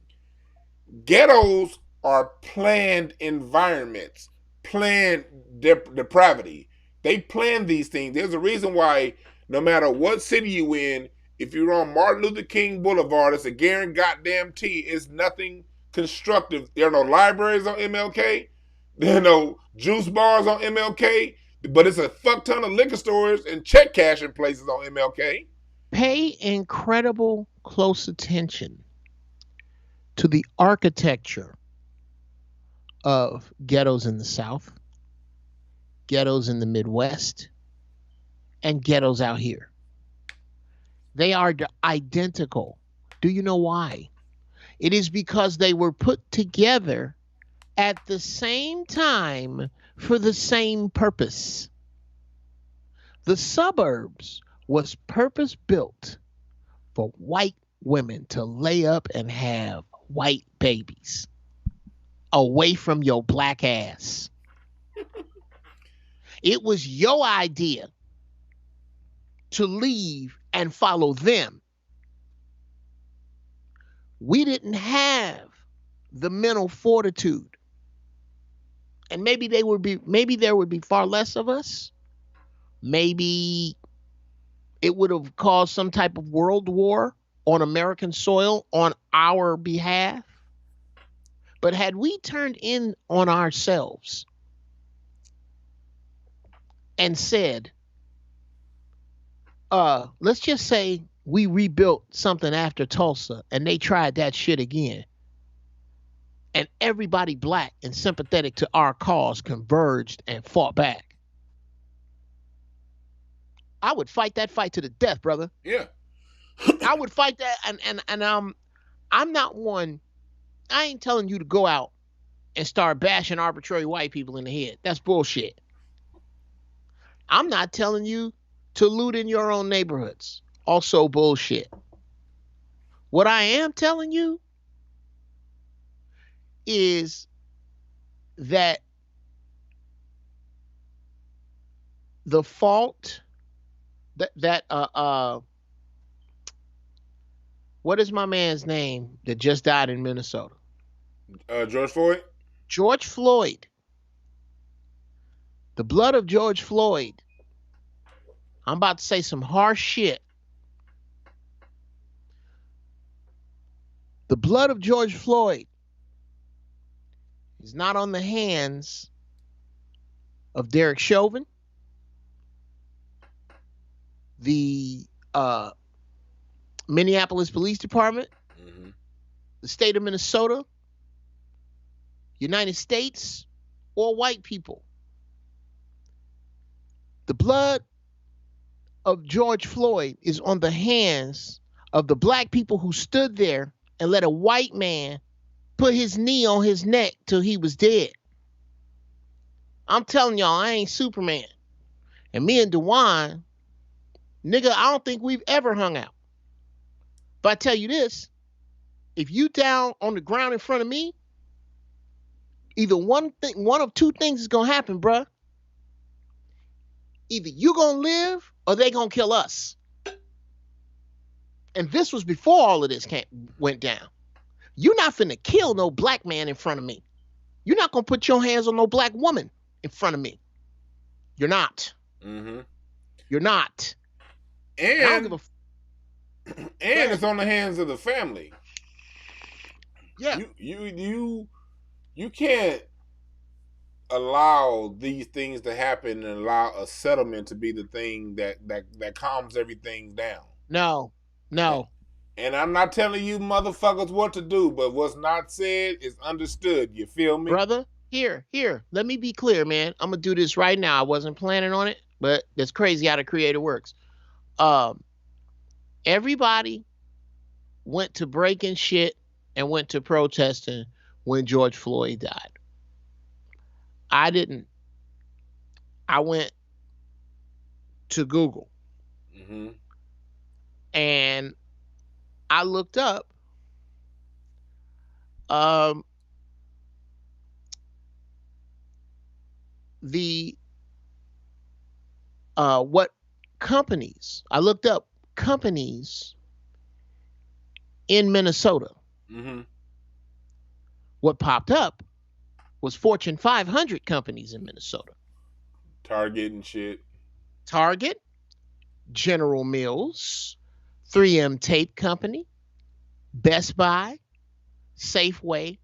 Ghettos are planned environments, planned depravity. They plan these things. There's a reason why no matter what city you in, if you're on Martin Luther King Boulevard, it's a guarantee it's nothing constructive. There are no libraries on MLK. There are no juice bars on MLK. But it's a fuck ton of liquor stores and check cashing places on MLK. Pay incredible close attention to the architecture of ghettos in the South, ghettos in the Midwest, and ghettos out here. They are identical. Do you know why? It is because they were put together at the same time for the same purpose. The suburbs was purpose built for white women to lay up and have white babies away from your black ass. It was your idea to leave and follow them. We didn't have the mental fortitude. And maybe there would be far less of us. Maybe it would have caused some type of world war on American soil on our behalf. But had we turned in on ourselves and said, let's just say we rebuilt something after Tulsa and they tried that shit again, and everybody black and sympathetic to our cause converged and fought back, I would fight that fight to the death, brother. Yeah. I would fight that, and I'm not one. I ain't telling you to go out and start bashing arbitrary white people in the head. That's bullshit. I'm not telling you to loot in your own neighborhoods. Also bullshit. What I am telling you is that the fault what is my man's name that just died in Minnesota? George Floyd? George Floyd. The blood of George Floyd. I'm about to say some harsh shit. The blood of George Floyd is not on the hands of Derek Chauvin, the Minneapolis Police Department, the state of Minnesota, United States, or white people. The blood of George Floyd is on the hands of the black people who stood there and let a white man put his knee on his neck till he was dead. I'm telling y'all, I ain't Superman. And me and Dwan, nigga, I don't think we've ever hung out. But I tell you this, if you down on the ground in front of me, either one of two things is gonna happen, bruh. Either you gonna live or they gonna kill us. And this was before all of this went down. You're not finna kill no black man in front of me. You're not gonna put your hands on no black woman in front of me. You're not. Mm-hmm. You're not. And I don't give a and it's on the hands of the family. Yeah. You can't allow these things to happen and allow a settlement to be the thing that calms everything down. No. And I'm not telling you motherfuckers what to do, but what's not said is understood. You feel me? Brother, here. Let me be clear, man. I'm going to do this right now. I wasn't planning on it, but it's crazy how the creator works. Everybody went to breaking shit and went to protesting when George Floyd died. I didn't. I went to Google. Mm-hmm. And I looked up what companies. I looked up companies in Minnesota. Mm-hmm. What popped up was Fortune 500 companies in Minnesota. Target and shit. Target, General Mills, 3M Tape Company, Best Buy, Safeway,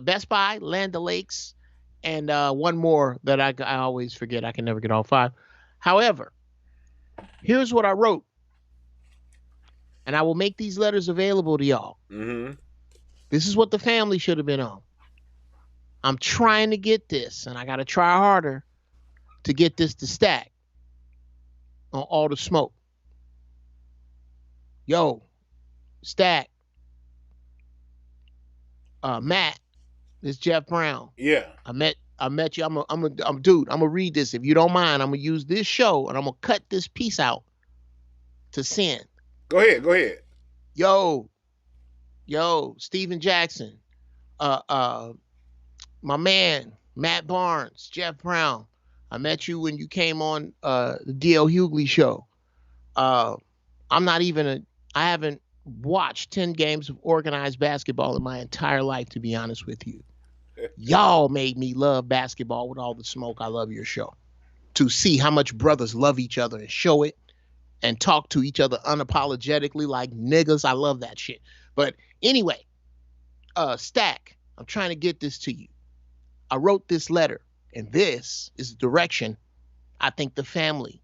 Best Buy, Land O'Lakes, and one more that I always forget. I can never get all five. However, here's what I wrote, and I will make these letters available to y'all. Mm-hmm. This is what the family should have been on. I'm trying to get this, and I got to try harder to get this to stack on all the smoke. Yo, Stack, Matt, this Geoff Brown. Yeah. I met you. Dude, I'm gonna read this. If you don't mind, I'm gonna use this show and I'm gonna cut this piece out to send. Go ahead. Yo, Steven Jackson, my man, Matt Barnes, Geoff Brown. I met you when you came on the DL Hughley show. I haven't watched 10 games of organized basketball in my entire life, to be honest with you. Y'all made me love basketball with all the smoke. I love your show. To see how much brothers love each other and show it and talk to each other unapologetically like niggas. I love that shit. But anyway, Stack, I'm trying to get this to you. I wrote this letter, and this is the direction I think the family,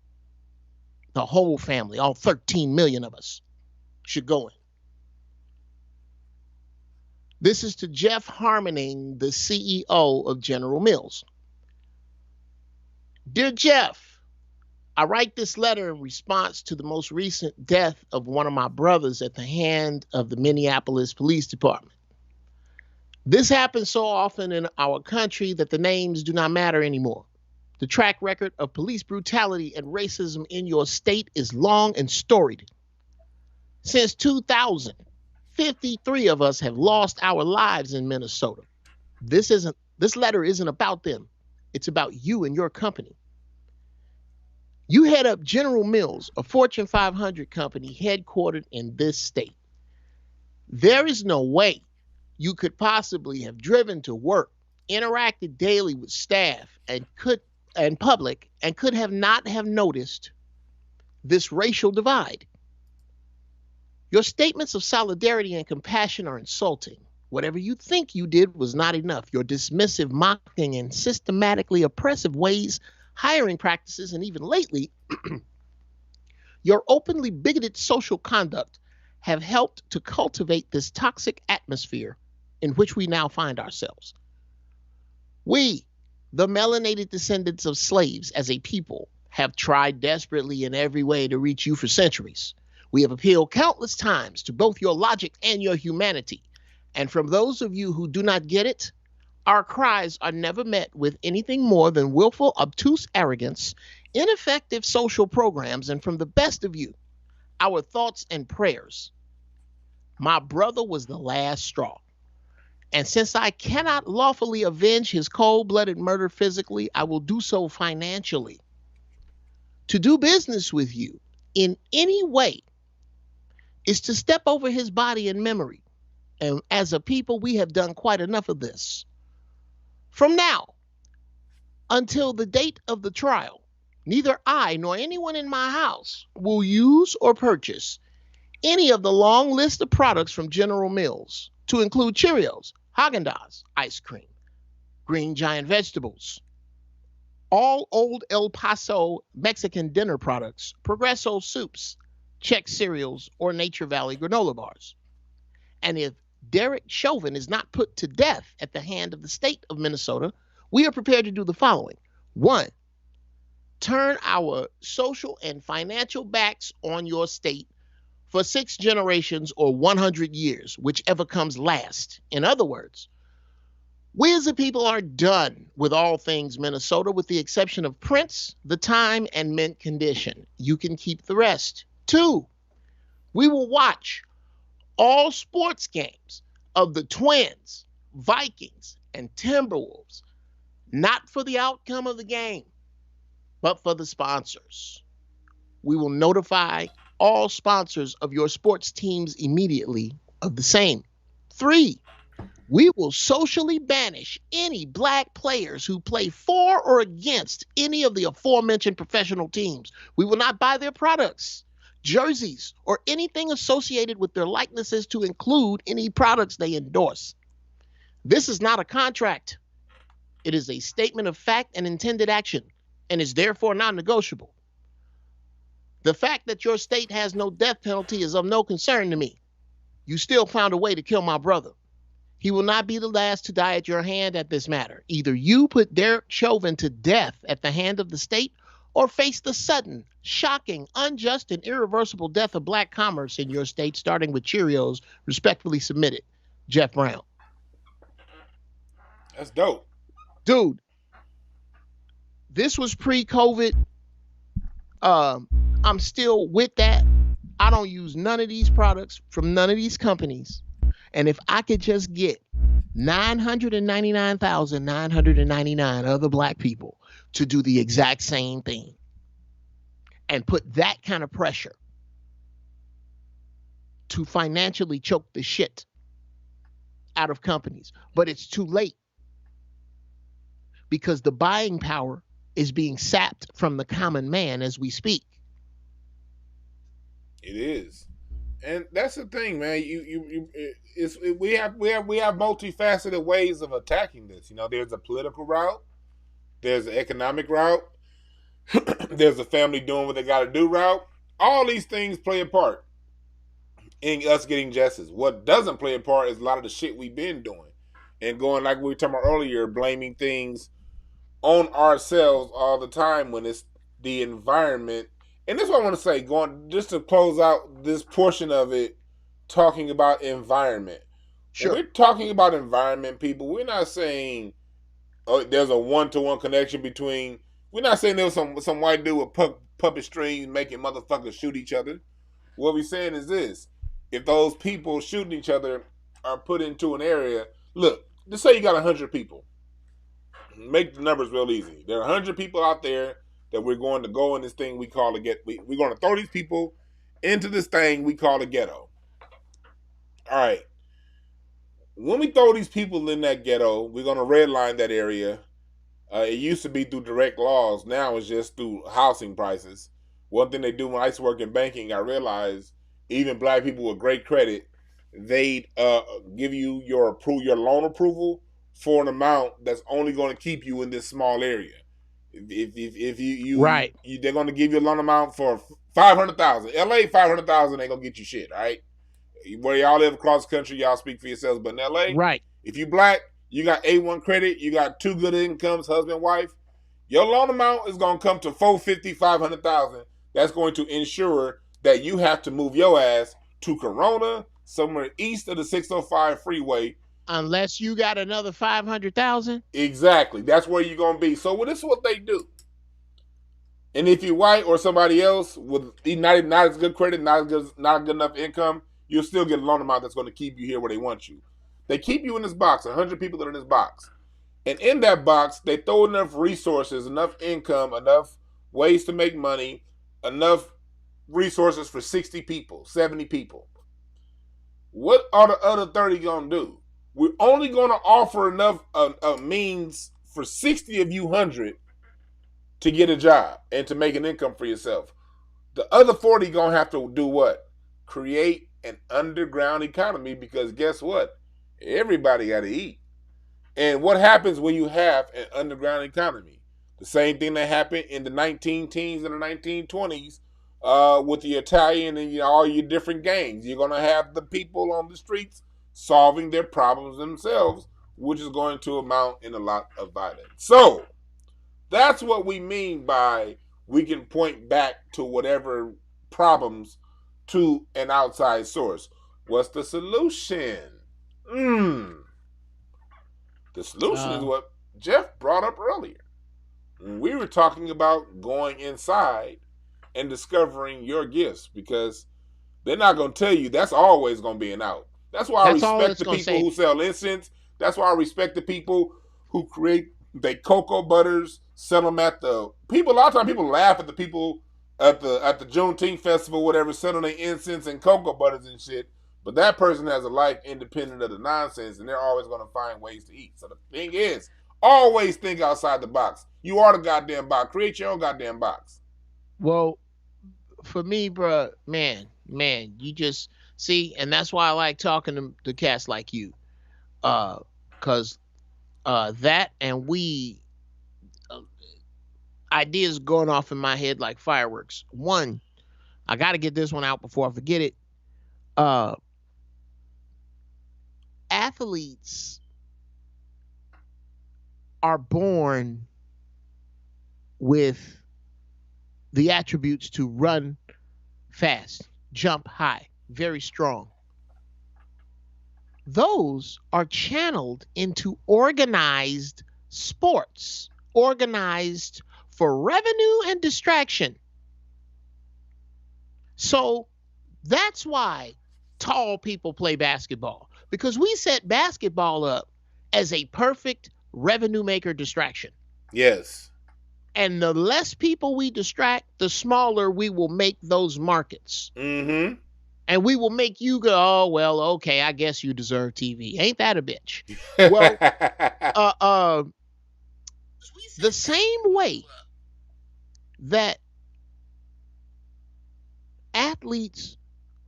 the whole family, all 13 million of us, should go in. This is to Jeff Harmoning, the CEO of General Mills. Dear Jeff, I write this letter in response to the most recent death of one of my brothers at the hand of the Minneapolis Police Department. This happens so often in our country that the names do not matter anymore. The track record of police brutality and racism in your state is long and storied. Since 2000, 53 of us have lost our lives in Minnesota. This letter isn't about them. It's about you and your company. You head up General Mills, a Fortune 500 company headquartered in this state. There is no way you could possibly have driven to work, interacted daily with staff and public, and could have not have noticed this racial divide. Your statements of solidarity and compassion are insulting. Whatever you think you did was not enough. Your dismissive, mocking, and systematically oppressive ways, hiring practices, and even lately, your openly bigoted social conduct have helped to cultivate this toxic atmosphere in which we now find ourselves. We, the melanated descendants of slaves as a people, have tried desperately in every way to reach you for centuries. We have appealed countless times to both your logic and your humanity. And from those of you who do not get it, our cries are never met with anything more than willful, obtuse arrogance, ineffective social programs, and from the best of you, our thoughts and prayers. My brother was the last straw. And since I cannot lawfully avenge his cold-blooded murder physically, I will do so financially. To do business with you in any way is to step over his body in memory. And as a people, we have done quite enough of this. From now until the date of the trial, neither I nor anyone in my house will use or purchase any of the long list of products from General Mills, to include Cheerios, Haagen-Dazs, ice cream, Green Giant vegetables, all old El Paso Mexican dinner products, Progresso soups, Chex cereals, or Nature Valley granola bars. And if Derek Chauvin is not put to death at the hand of the state of Minnesota, we are prepared to do the following. 1, turn our social and financial backs on your state for 6 generations or 100 years, whichever comes last. In other words, we as a people are done with all things Minnesota with the exception of Prince, the time, and mint condition. You can keep the rest. 2, we will watch all sports games of the Twins, Vikings, and Timberwolves, not for the outcome of the game, but for the sponsors. We will notify all sponsors of your sports teams immediately of the same. 3, we will socially banish any black players who play for or against any of the aforementioned professional teams. We will not buy their products, jerseys, or anything associated with their likenesses, to include any products they endorse. This is not a contract. It is a statement of fact and intended action, and is therefore non-negotiable. The fact that your state has no death penalty is of no concern to me. You still found a way to kill my brother. He will not be the last to die at your hand at this matter. Either you put Derek Chauvin to death at the hand of the state, or face the sudden, shocking, unjust, and irreversible death of black commerce in your state, starting with Cheerios? Respectfully submitted, Geoff Brown. That's dope. Dude, this was pre-COVID. I'm still with that. I don't use none of these products from none of these companies. And if I could just get 999,999 other black people to do the exact same thing and put that kind of pressure to financially choke the shit out of companies. But it's too late because the buying power is being sapped from the common man as we speak. It is. And that's the thing, man. We have multifaceted ways of attacking this. You know, there's a political route, there's an economic route, there's a family doing what they got to do route. All these things play a part in us getting justice. What doesn't play a part is a lot of the shit we've been doing and going, like we were talking about earlier, blaming things on ourselves all the time when it's the environment. And this is what I want to say, going just to close out this portion of it, talking about environment. Sure. When we're talking about environment, people, we're not saying there's a one-to-one connection between. We're not saying there was some white dude with puppet strings making motherfuckers shoot each other. What we're saying is this: if those people shooting each other are put into an area, look, just say you got 100 people. Make the numbers real easy. There are 100 people out there that we're going to go in this thing we call a ghetto. We're going to throw these people into this thing we call a ghetto. All right. When we throw these people in that ghetto, we're going to redline that area. It used to be through direct laws. Now it's just through housing prices. One thing they do when I used to work in banking, I realized even black people with great credit, they'd give you your loan approval for an amount that's only going to keep you in this small area. If you right, they're going to give you a loan amount for $500,000. LA $500,000 ain't gonna get you shit. All right, where y'all live across the country, y'all speak for yourselves. But in LA, right, if you black, you got A1 credit, you got two good incomes, husband, wife. Your loan amount is gonna come to $450,000, $500,000. That's going to ensure that you have to move your ass to Corona, somewhere east of the 605 freeway. Unless you got another 500,000. Exactly. That's where you're going to be. So this is what they do. And if you're white or somebody else with not as good credit, not good enough income, you'll still get a loan amount that's going to keep you here where they want you. They keep you in this box, 100 people that are in this box. And in that box, they throw enough resources, enough income, enough ways to make money, enough resources for 60 people, 70 people. What are the other 30 going to do? We're only going to offer enough means for 60 of you 100 to get a job and to make an income for yourself. The other 40 going to have to do what? Create an underground economy, because guess what? Everybody got to eat. And what happens when you have an underground economy? The same thing that happened in the 19 teens and the 1920s with the Italian and all your different gangs. You're going to have the people on the streets solving their problems themselves, which is going to amount in a lot of violence. So that's what we mean by we can point back to whatever problems to an outside source. What's the solution? The solution is what Geoff brought up earlier. We were talking about going inside and discovering your gifts, because they're not going to tell you that's always going to be an out. That's why I respect the people who sell incense. That's why I respect the people who create the cocoa butters, sell them at the people. A lot of times people laugh at the people at the Juneteenth festival, whatever, selling their incense and cocoa butters and shit. But that person has a life independent of the nonsense, and they're always going to find ways to eat. So the thing is, always think outside the box. You are the goddamn box. Create your own goddamn box. Well, for me, bro, man, you just see, and that's why I like talking to cats like you, because that and ideas going off in my head like fireworks. One, I got to get this one out before I forget it. Athletes are born with the attributes to run fast, jump high, very strong. Those are channeled into organized sports, organized for revenue and distraction. So that's why tall people play basketball, because we set basketball up as a perfect revenue maker distraction. Yes. And the less people we distract, the smaller we will make those markets. Mm-hmm. And we will make you go, oh, well, okay, I guess you deserve TV. Ain't that a bitch? Well, the same way that athletes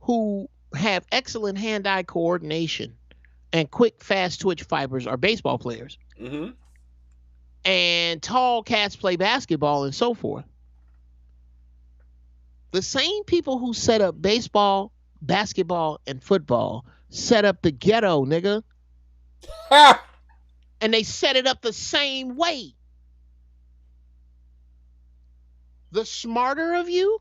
who have excellent hand-eye coordination and quick, fast twitch fibers are baseball players. Mm-hmm. And tall cats play basketball and so forth. The same people who set up baseball, basketball, and football set up the ghetto, nigga. And they set it up the same way. The smarter of you,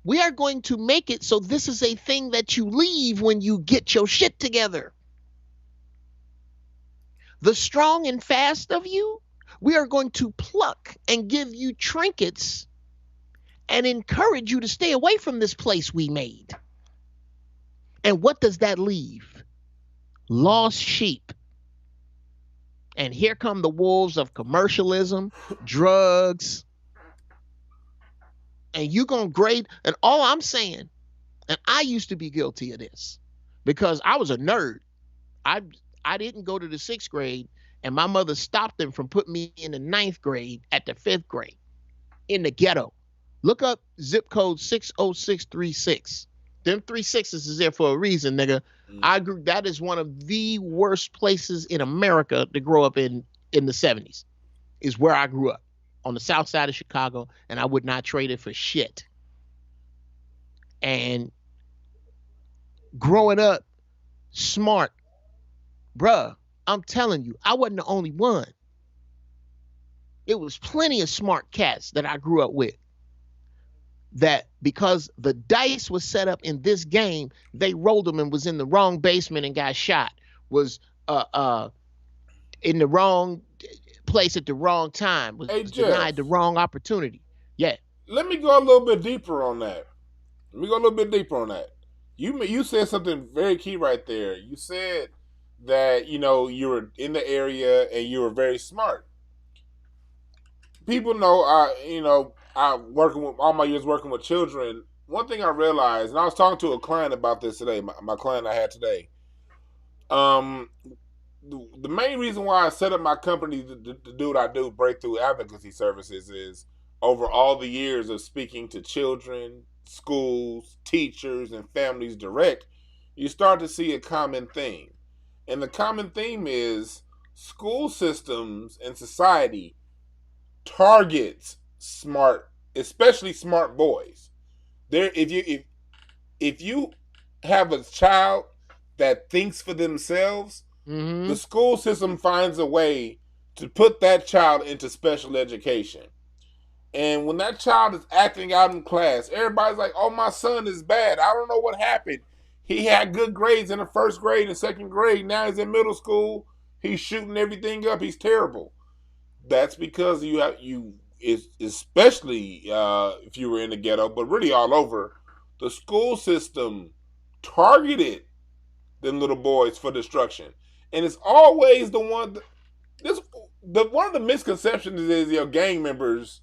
we are going to make it so this is a thing that you leave when you get your shit together. The strong and fast of you, we are going to pluck and give you trinkets and encourage you to stay away from this place we made. And what does that leave? Lost sheep. And here come the wolves of commercialism, drugs. And you gonna grade, and all I'm saying, and I used to be guilty of this because I was a nerd. I didn't go to the 6th grade, and my mother stopped them from putting me in the 9th grade at the 5th grade in the ghetto. Look up zip code 60636. Them 36s is there for a reason, nigga. I agree. That is one of the worst places in America to grow up in the 70s, is where I grew up, on the south side of Chicago, and I would not trade it for shit. And growing up smart, bruh, I'm telling you, I wasn't the only one. It was plenty of smart cats that I grew up with, that because the dice was set up in this game, they rolled them and was in the wrong basement and got shot, was in the wrong place at the wrong time, was denied the wrong opportunity. Yeah. Let me go a little bit deeper on that. You said something very key right there. You said that, you were in the area and you were very smart. People know I working with all my years working with children. One thing I realized, and I was talking to a client about this today, my client I had today. The main reason why I set up my company to do what I do, Breakthrough Advocacy Services, is over all the years of speaking to children, schools, teachers, and families direct, you start to see a common theme. And the common theme is school systems and society targets smart, especially smart boys. If you have a child that thinks for themselves, the school system finds a way to put that child into special education. And when that child is acting out in class, everybody's like, oh, my son is bad. I don't know what happened. He had good grades in the 1st grade and 2nd grade. Now he's in middle school. He's shooting everything up. He's terrible. That's because especially if you were in the ghetto, but really all over, the school system targeted them little boys for destruction. And it's always the one. One of the misconceptions is your gang members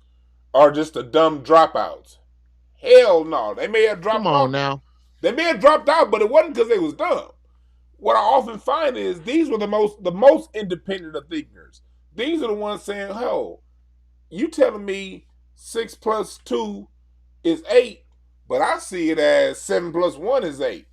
are just the dumb dropouts. Hell no, they may have dropped out. Come on now. They may have dropped out, but it wasn't because they was dumb. What I often find is these were the most independent of thinkers. These are the ones saying, "Oh, you telling me 6 + 2 is 8, but I see it as 7 + 1 is 8."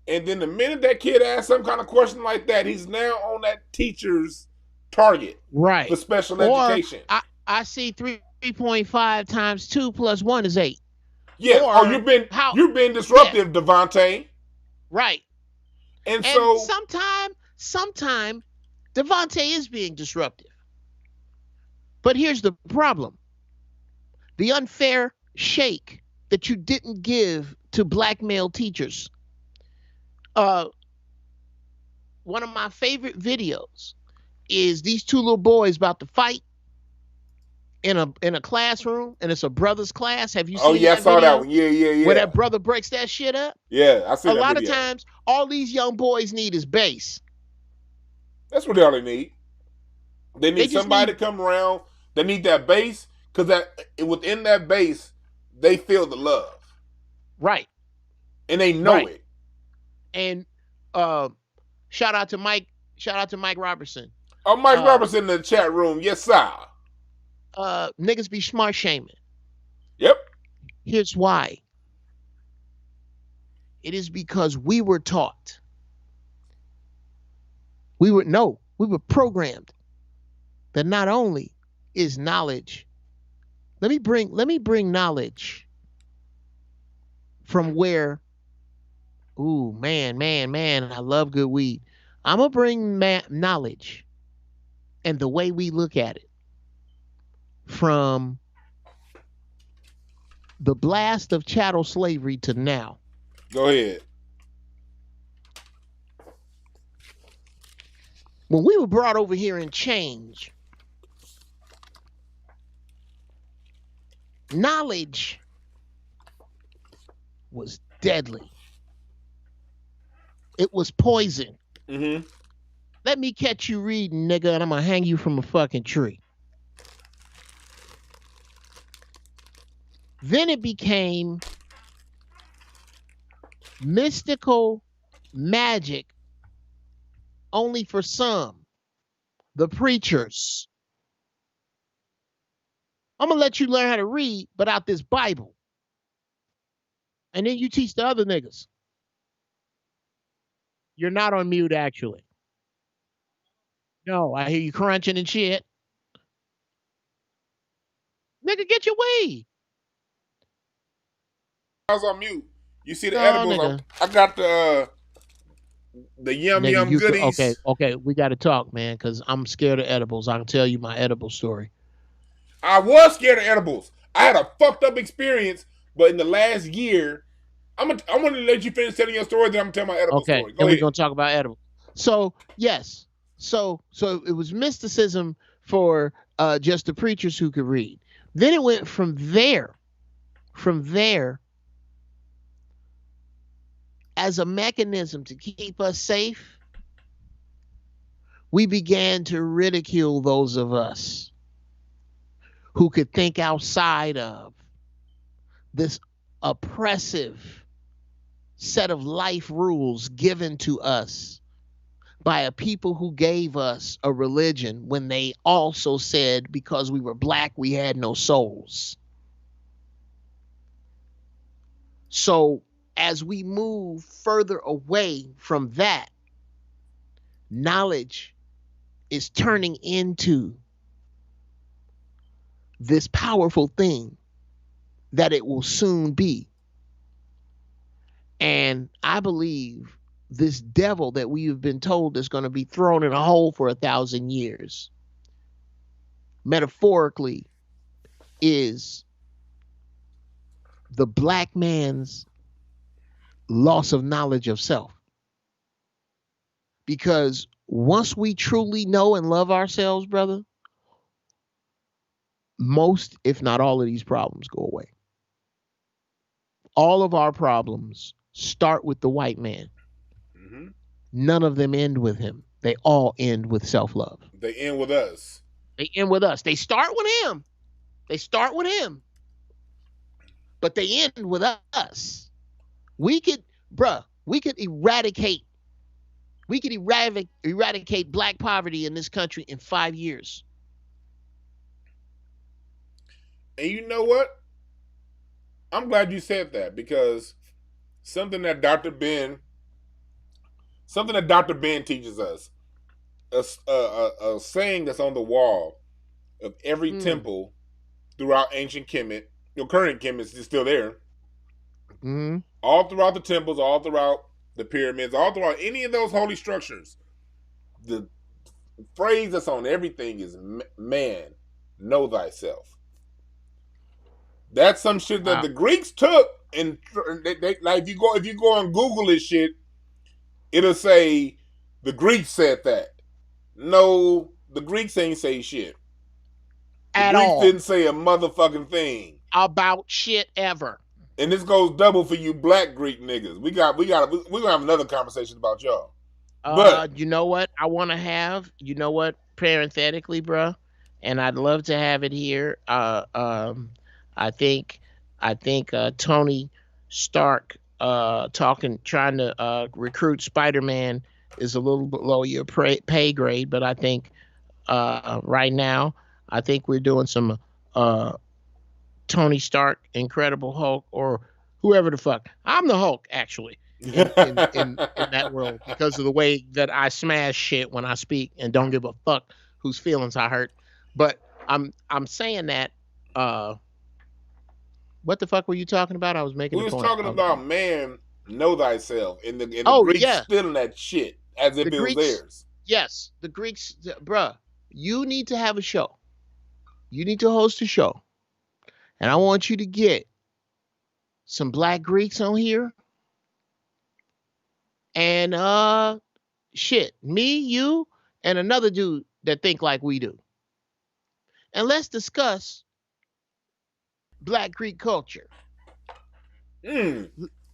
And then the minute that kid asks some kind of question like that, he's now on that teacher's target, right, for special education. I see 3.5 times 2 + 1 is 8. Yeah. You're being disruptive, yeah. Devontae. Right. And so sometime Devontae is being disruptive. But here's the problem. The unfair shake that you didn't give to black male teachers. One of my favorite videos is these two little boys about to fight in a classroom, and it's a brother's class. Have you Oh seen yeah, I that saw video? that one. Yeah. Where that brother breaks that shit up? Yeah, I seen A that lot video. of times, all these young boys need is bass. That's what all they need. They need just somebody to come around. They need that bass, because that within that bass, they feel the love. Right. And they know it. And shout out to Mike Robertson. Oh, Mike Robertson in the chat room. Yes, sir. Niggas be smart shaming. Yep. Here's why. It is because we were taught. We were programmed that not only is knowledge. Let me bring knowledge from where. Ooh, man, I love good weed. I'm gonna bring knowledge and the way we look at it from the blast of chattel slavery to now. Go ahead. When we were brought over here in change, knowledge was deadly. It was poison. Mm-hmm. Let me catch you reading, nigga, and I'm gonna hang you from a fucking tree. Then it became mystical magic only for some, the preachers. I'm gonna let you learn how to read, but out this Bible. And then you teach the other niggas. You're not on mute, actually. No, I hear you crunching and shit. Nigga, get your weed. I was on mute. You see the edibles? I got the yum goodies. Okay, we got to talk, man, because I'm scared of edibles. I can tell you my edible story. I was scared of edibles. I had a fucked up experience, but in the last year, I'm gonna let you finish telling your story, then I'm gonna tell my edible story. Okay, then we're gonna talk about edibles. So yes, so it was mysticism for just the preachers who could read. Then it went from there, as a mechanism to keep us safe. We began to ridicule those of us who could think outside of this oppressive set of life rules given to us by a people who gave us a religion when they also said because we were black, we had no souls. So as we move further away from that, knowledge is turning into this powerful thing that it will soon be. And I believe this devil that we have been told is going to be thrown in a hole for 1,000 years, metaphorically, is the black man's loss of knowledge of self. Because once we truly know and love ourselves, brother, most, if not all of these problems go away. All of our problems start with the white man. Mm-hmm. None of them end with him. They all end with self-love. They end with us. They end with us. They start with him. But they end with us. We could eradicate black poverty in this country in 5 years. And you know what? I'm glad you said that, because something that Dr. Ben teaches us, a saying that's on the wall of every temple throughout ancient Kemet, current Kemet is still there. Mm-hmm. All throughout the temples, all throughout the pyramids, all throughout any of those holy structures, the phrase that's on everything is, man, know thyself. That's some shit that the Greeks took, and they like if you go and Google this shit, it'll say the Greeks said that. No, the Greeks ain't say shit. The At Greeks all. didn't say a motherfucking thing About shit ever. And this goes double for you black Greek niggas. We're gonna have another conversation about y'all. But You know what I want to have? You know what? Parenthetically, bruh, and I'd love to have it here. I think, Tony Stark trying to recruit Spider-Man is a little below your pay grade, but I think right now, I think we're doing some Tony Stark, Incredible Hulk, or whoever the fuck. I'm the Hulk, actually, in that world because of the way that I smash shit when I speak and don't give a fuck whose feelings I hurt. But I'm saying that. What the fuck were you talking about? I was making. We was point. talking about man, know thyself, and the Greeks yeah. stealing that shit as if it was theirs. Yes, the Greeks, bruh. You need to have a show. You need to host a show, and I want you to get some black Greeks on here. And shit, me, you, and another dude that think like we do. And let's discuss black Greek culture. You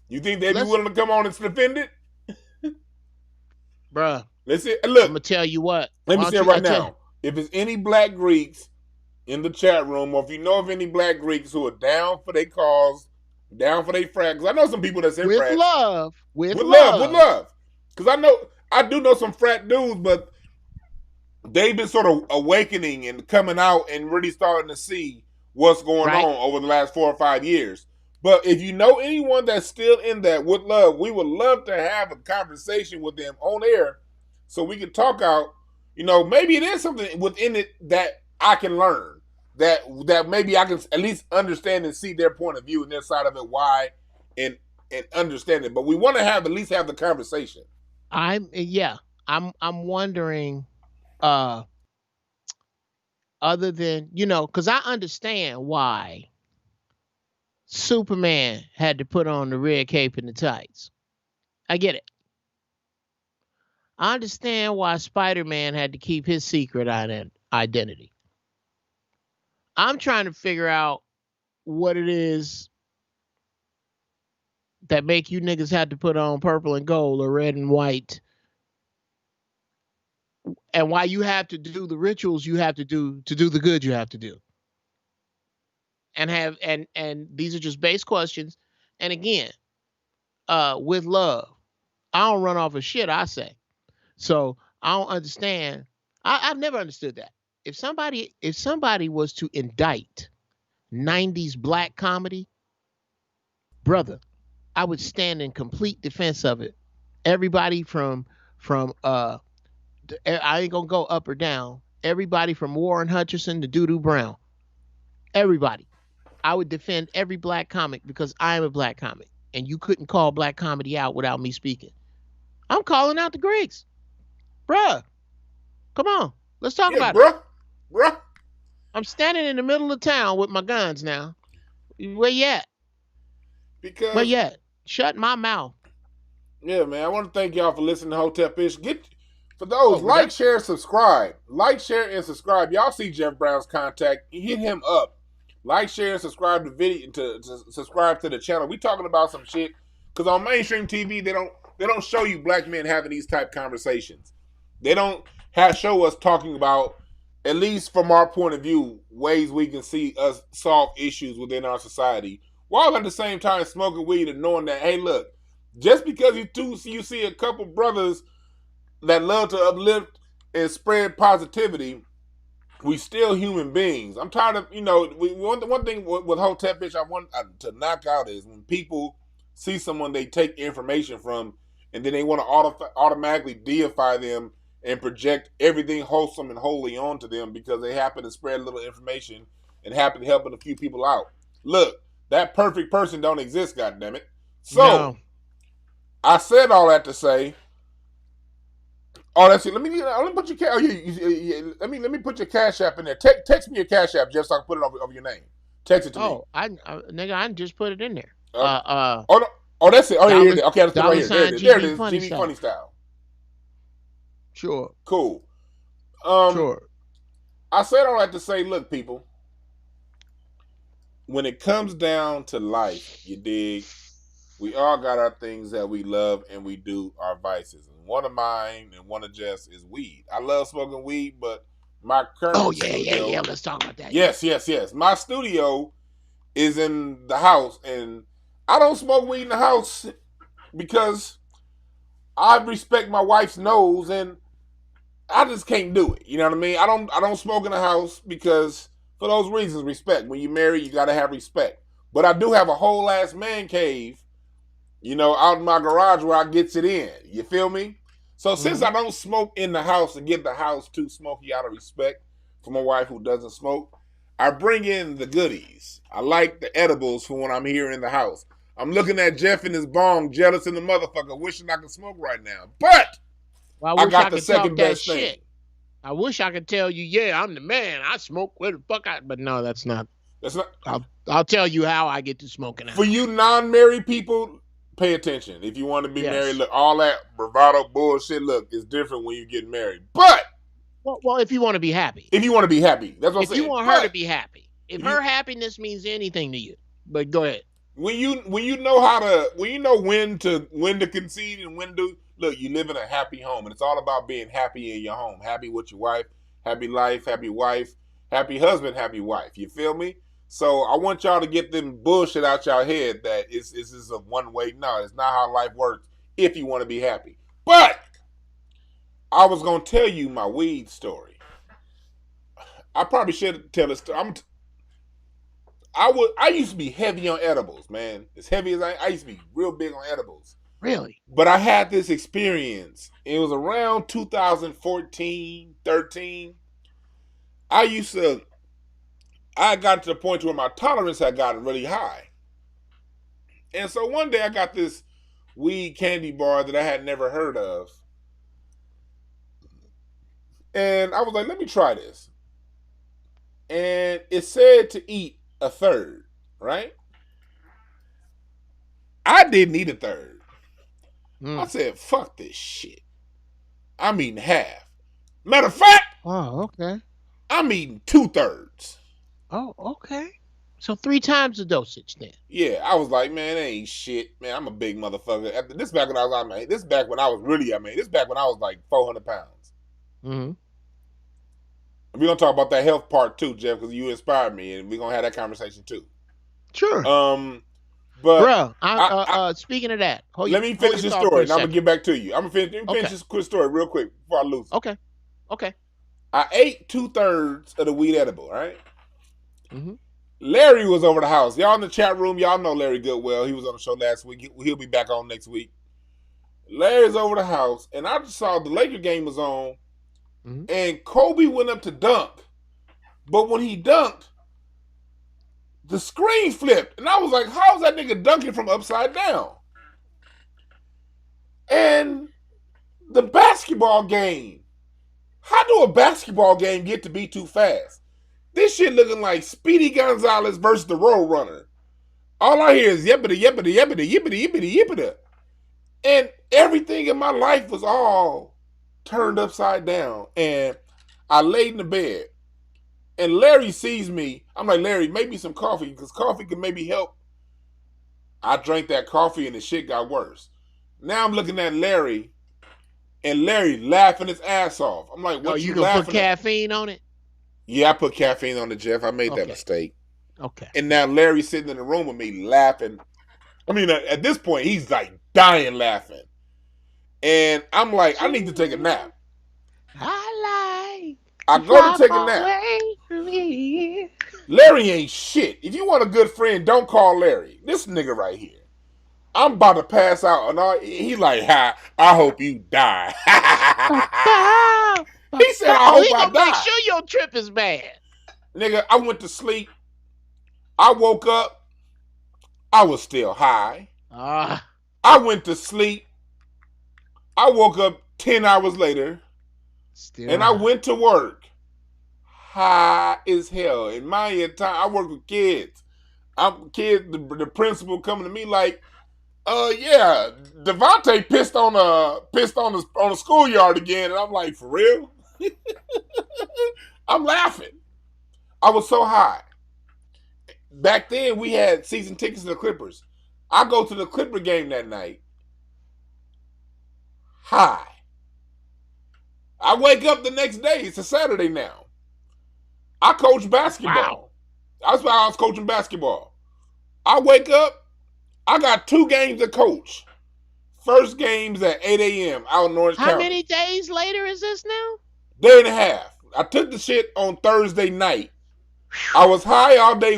think they'd be willing to come on and defend it? Bruh. Let's see. Look, I'm gonna tell you what. Let me say it right now. If there's any black Greeks in the chat room, or if you know of any black Greeks who are down for their cause, down for their frat, because I know some people that's in frat. With love. Because I do know some frat dudes, but they've been sort of awakening and coming out and really starting to see what's going on over the last 4 or 5 years. But if you know anyone that's still in that with love, we would love to have a conversation with them on air so we can talk out, maybe it is something within it that I can learn, that maybe I can at least understand and see their point of view and their side of it, why, and understand it. But we want to at least have the conversation. I'm wondering, other than, because I understand why Superman had to put on the red cape and the tights. I get it. I understand why Spider-Man had to keep his secret identity. I'm trying to figure out what it is that make you niggas have to put on purple and gold or red and white, and why you have to do the rituals you have to do the good you have to do. And these are just base questions. And again, with love, I don't run off of shit I say. So I don't understand. I've never understood that. If somebody was to indict 90s black comedy, brother, I would stand in complete defense of it. Everybody from I ain't gonna go up or down. Everybody from Warren Hutcherson to Doo Brown. Everybody. I would defend every black comic because I am a black comic. And you couldn't call black comedy out without me speaking. I'm calling out the Greeks. Bruh. Come on. Let's talk about it. Bruh. I'm standing in the middle of town with my guns now. Where you at? Where you at? Shut my mouth. Yeah, man. I want to thank y'all for listening to Hotepish. For those, like, share, subscribe. Like, share, and subscribe. Y'all see Geoff Brown's contact. Hit him up. Like, share, and subscribe to video to subscribe to the channel. We talking about some shit because on mainstream TV they don't show you black men having these type conversations. They don't show us talking about, at least from our point of view, ways we can see us solve issues within our society, while at the same time smoking weed and knowing that, hey, look, just because you see a couple brothers that love to uplift and spread positivity, we still human beings. I'm tired of, one thing with Hotepish I want to knock out is when people see someone they take information from and then they want to automatically deify them and project everything wholesome and holy onto them because they happen to spread a little information and happen to helping a few people out. Look, that perfect person don't exist, goddammit. So, no. I said all that to say, that's it. Let me put your let me put your Cash App in there. Text me your Cash App just so I can put it over your name. Text it to me. Oh, nigga, I just put it in there. Oh, no. Oh, that's it. Oh, yeah, Dollar, okay, I just put it right here. There it is. There it GB is. funny GB style. funny style. Sure. Cool. Sure. I said all that to say, look, people, when it comes down to life, you dig, we all got our things that we love and we do our vices. And one of mine and one of Jeff's is weed. I love smoking weed, but my current studio, yeah. Let's talk about that. Yes. My studio is in the house, and I don't smoke weed in the house because I respect my wife's nose, and I just can't do it. You know what I mean? I don't smoke in the house because for those reasons, respect. When you marry, you gotta have respect. But I do have a whole ass man cave, out in my garage where I gets it in. You feel me? So since I don't smoke in the house and get the house too smoky out of respect for my wife who doesn't smoke, I bring in the goodies. I like the edibles for when I'm here in the house. I'm looking at Jeff and his bong, jealous in the motherfucker, wishing I could smoke right now. But well, I got the second best thing. Shit. I wish I could tell you, yeah, I'm the man. I smoke where the fuck but no, that's not. That's not. I'll tell you how I get to smoking. For you non-married people, pay attention. If you want to be married, look, all that bravado bullshit, look, it's different when you get married. But well, if you want to be happy. If you want to be happy. That's what I'm saying. If you want her to be happy. If her happiness means anything to you. But go ahead. When you know when to concede and when to look, you live in a happy home, and it's all about being happy in your home. Happy with your wife, happy life, happy wife, happy husband, happy wife. You feel me? So I want y'all to get them bullshit out y'all head that it's just a one way. No, it's not how life works if you want to be happy. But I was gonna tell you my weed story. I probably should tell a story. I used to be heavy on edibles, man. As heavy as I used to be real big on edibles. Really? But I had this experience. It was around 2014, 13. I got to the point where my tolerance had gotten really high. And so one day I got this weed candy bar that I had never heard of. And I was like, let me try this. And it said to eat a third, right? I didn't eat a third. I said, fuck this shit. I'm eating half. Matter of fact, okay. I'm eating 2/3. Oh, okay. So 3 times the dosage then. Yeah, I was like, man, that ain't shit. Man, I'm a big motherfucker. This back when I was, this back when I was like 400 pounds. Mm-hmm. We're going to talk about that health part too, Jeff, because you inspired me, and we're going to have that conversation too. Sure. But bro, speaking of that, let me finish this story, and I'm going to get back to you. I'm going to finish this quick story real quick before I lose it. Okay. I ate 2/3 of the weed edible, right? Mm-hmm. Larry was over the house. Y'all in the chat room, y'all know Larry Goodwell. He was on the show last week. He'll be back on next week. Larry's over the house, and I just saw the Laker game was on, and Kobe went up to dunk. But when he dunked, the screen flipped. And I was like, how's that nigga dunking from upside down? And the basketball game. How do a basketball game get to be too fast? This shit looking like Speedy Gonzalez versus the Road Runner. All I hear is yippity, yippity, yippity, yippity, yippity, yippity. And everything in my life was all turned upside down. And I laid in the bed. And Larry sees me. I'm like, Larry, make me some coffee because coffee can maybe help. I drank that coffee and the shit got worse. Now I'm looking at Larry, and Larry laughing his ass off. I'm like, what you gonna laughing put caffeine on it? Yeah, I put caffeine on it, Jeff. I made that mistake. Okay. And now Larry's sitting in the room with me laughing. I mean, at this point, he's like dying laughing. And I'm like, I need to take a nap. I go to take a nap. Larry ain't shit. If you want a good friend, don't call Larry. This nigga right here. I'm about to pass out. And he like, I hope you die. He said, I hope I die. Make sure your trip is bad. Nigga, I went to sleep. I woke up. I was still high. I went to sleep. I woke up 10 hours later. And I went to work high as hell. In my time, I work with kids. The principal coming to me like, yeah, Devontae pissed on the schoolyard again, and I'm like, for real? I'm laughing. I was so high. Back then, we had season tickets to the Clippers. I go to the Clipper game that night. High. I wake up the next day. It's a Saturday now. I coach basketball. Wow. That's why I was coaching basketball. I wake up. I got 2 games to coach. First game's at 8 a.m. out in Orange County. How many days later is this now? Day and a half. I took the shit on Thursday night. I was high all day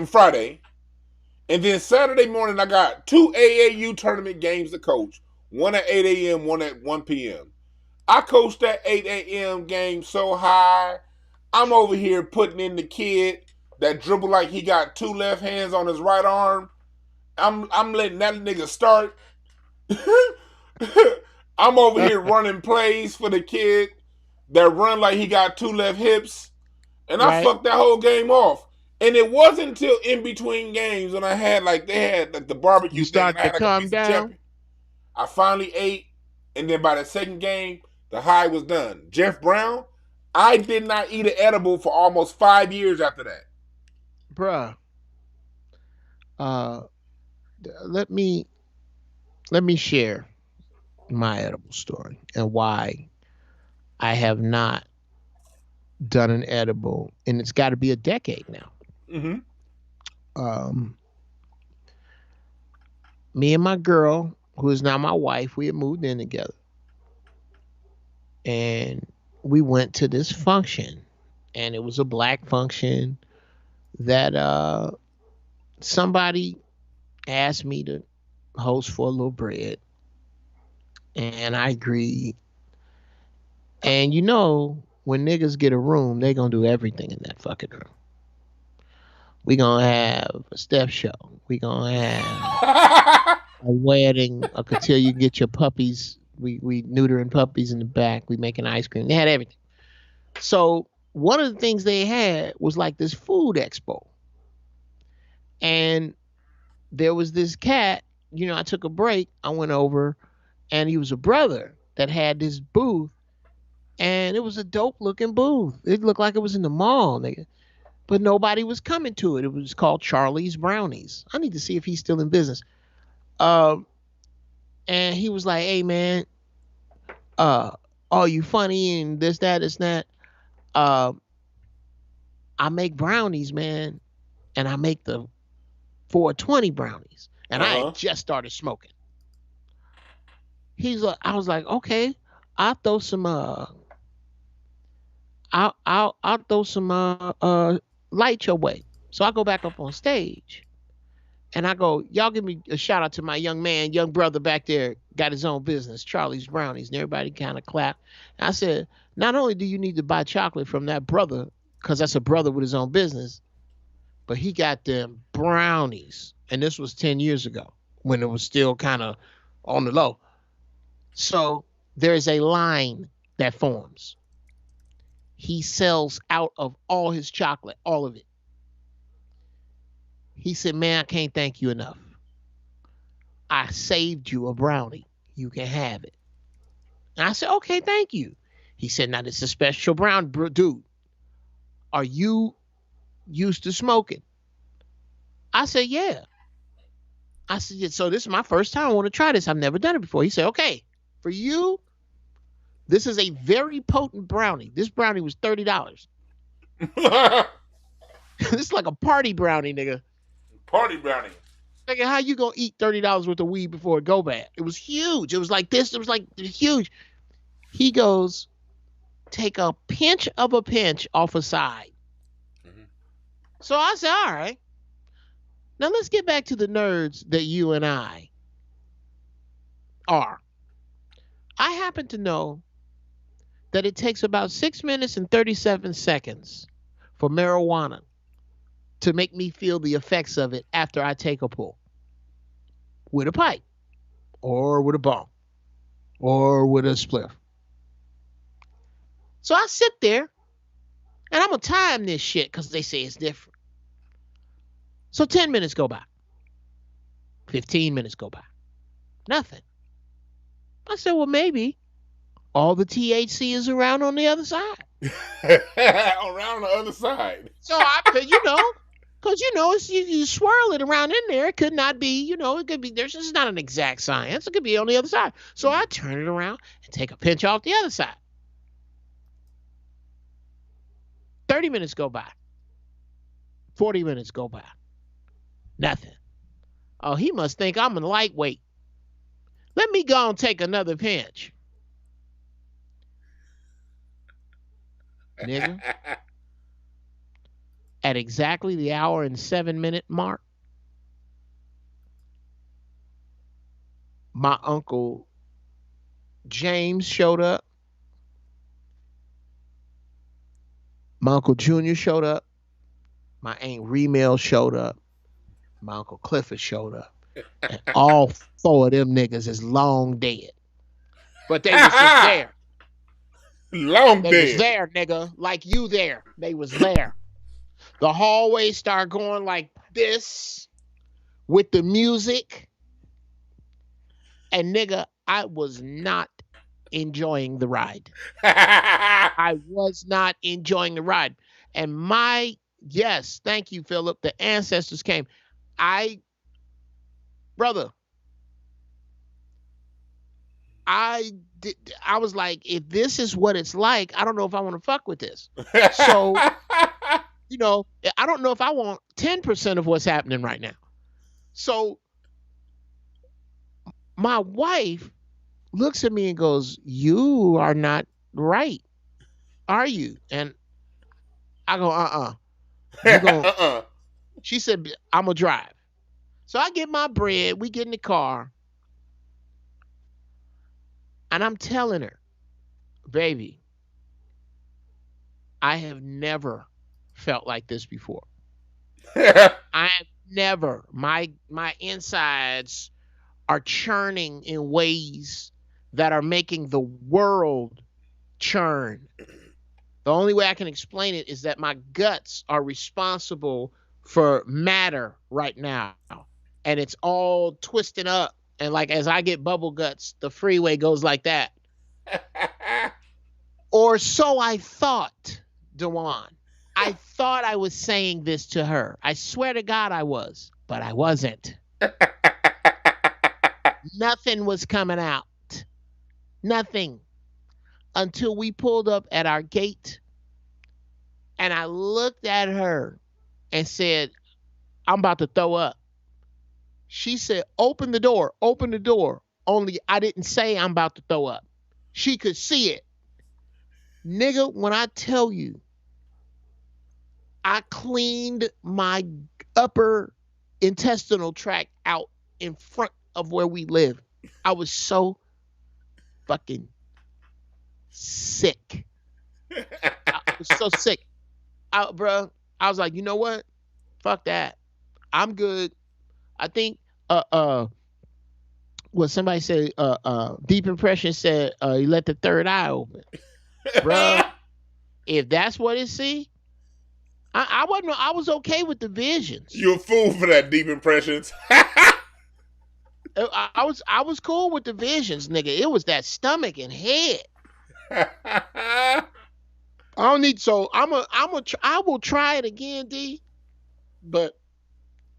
Friday. And then Saturday morning, I got 2 AAU tournament games to coach. One at 8 a.m., one at 1 p.m. I coached that 8 a.m. game so high. I'm over here putting in the kid that dribble like he got 2 left hands on his right arm. I'm letting that nigga start. I'm over here running plays for the kid that run like he got 2 left hips. And I fucked that whole game off. And it wasn't until in between games when they had the barbecue you thing. Start to calm down. I finally ate, and then by the second game, the high was done. Geoff Brown, I did not eat an edible for almost 5 years after that. Bruh. Let me share my edible story and why I have not done an edible, and it's got to be a decade now. Mm-hmm. Me and my girl, who is now my wife, we had moved in together, and we went to this function, and it was a black function that somebody asked me to host for a little bread, and I agreed. And when niggas get a room, they gonna do everything in that fucking room. We gonna have a step show. We gonna have a wedding, a cotillion. You get your puppies. We neutering puppies in the back. We making ice cream. They had everything. So one of the things they had was like this food expo. And there was this cat, I took a break. I went over, and he was a brother that had this booth, and it was a dope looking booth. It looked like it was in the mall, nigga. But nobody was coming to it. It was called Charlie's Brownies. I need to see if he's still in business. And he was like, hey man, you funny and this, that. I make brownies, man. And I make the 420 brownies. And I had just started smoking. I was like, okay, I'll throw some I'll throw some light your way. So I go back up on stage and I go, y'all give me a shout out to my young brother back there, got his own business, Charlie's Brownies. And everybody kind of clapped. And I said, not only do you need to buy chocolate from that brother, because that's a brother with his own business, but he got them brownies. And this was 10 years ago when it was still kind of on the low. So there's a line that forms. He sells out of all his chocolate, all of it. He said, man, I can't thank you enough. I saved you a brownie. You can have it. And I said, okay, thank you. He said, now this is a special brown, dude. Are you used to smoking? I said, yeah. I said, so this is my first time. I want to try this. I've never done it before. He said, okay, for you, this is a very potent brownie. This brownie was $30. This is like a party brownie, nigga. Party brownie. Nigga, how you gonna eat $30 worth of weed before it go bad? It was huge. It was like this. It was like huge. He goes, take a pinch of a pinch off a side. Mm-hmm. So I said, all right. Now let's get back to the nerds that you and I are. I happen to know that it takes about 6 minutes and 37 seconds for marijuana to make me feel the effects of it after I take a pull with a pipe or with a bong or with a spliff. So I sit there And I'm going to time this shit because they say it's different. So 10 minutes go by. 15 minutes go by. Nothing. I said, well, maybe all the THC is around on the other side. Around the other side. So I, because it's, you swirl it around in there. It could not be, it could be, there's just not an exact science. It could be on the other side. So I turn it around and take a pinch off the other side. 30 minutes go by. 40 minutes go by. Nothing. Oh, he must think I'm a lightweight. Let me go and take another pinch. Nigga. At exactly the hour and 7-minute mark, my Uncle James showed up. My Uncle Junior showed up. My Aunt Remel showed up. My Uncle Clifford showed up. And all 4 of them niggas is long dead. But they was just there. Long dead. They was there, nigga. Like you there. They was there. The hallway started going like this with the music. And nigga, I was not enjoying the ride. I was not enjoying the ride. And yes, thank you, Philip. The ancestors came. Brother, I was like, if this is what it's like, I don't know if I want to fuck with this. So, I don't know if I want 10% of what's happening right now. So my wife looks at me and goes, you are not right, are you? And I go, She said, I'm going to drive. So I get my bread. We get in the car. And I'm telling her, baby, I have never felt like this before. I have never. My insides are churning in ways that are making the world churn. The only way I can explain it is that my guts are responsible for matter right now. And it's all twisted up. And like as I get bubble guts, the freeway goes like that. Or so I thought, Dwan. I thought I was saying this to her. I swear to God I was, but I wasn't. Nothing was coming out. Nothing. Until we pulled up at our gate. And I looked at her and said, I'm about to throw up. She said, open the door, open the door. Only I didn't say I'm about to throw up. She could see it. Nigga, when I tell you, I cleaned my upper intestinal tract out in front of where we live. I was so fucking sick. I was so sick. Bro, I was like, you know what? Fuck that. I'm good. I think what somebody said, Deep Impression said, you let the third eye open. Bro, if that's what it see, I was okay with the visions. You're a fool for that, Deep Impressions. I was cool with the visions, nigga. It was that stomach and head. I don't need, so I will try it again, D. But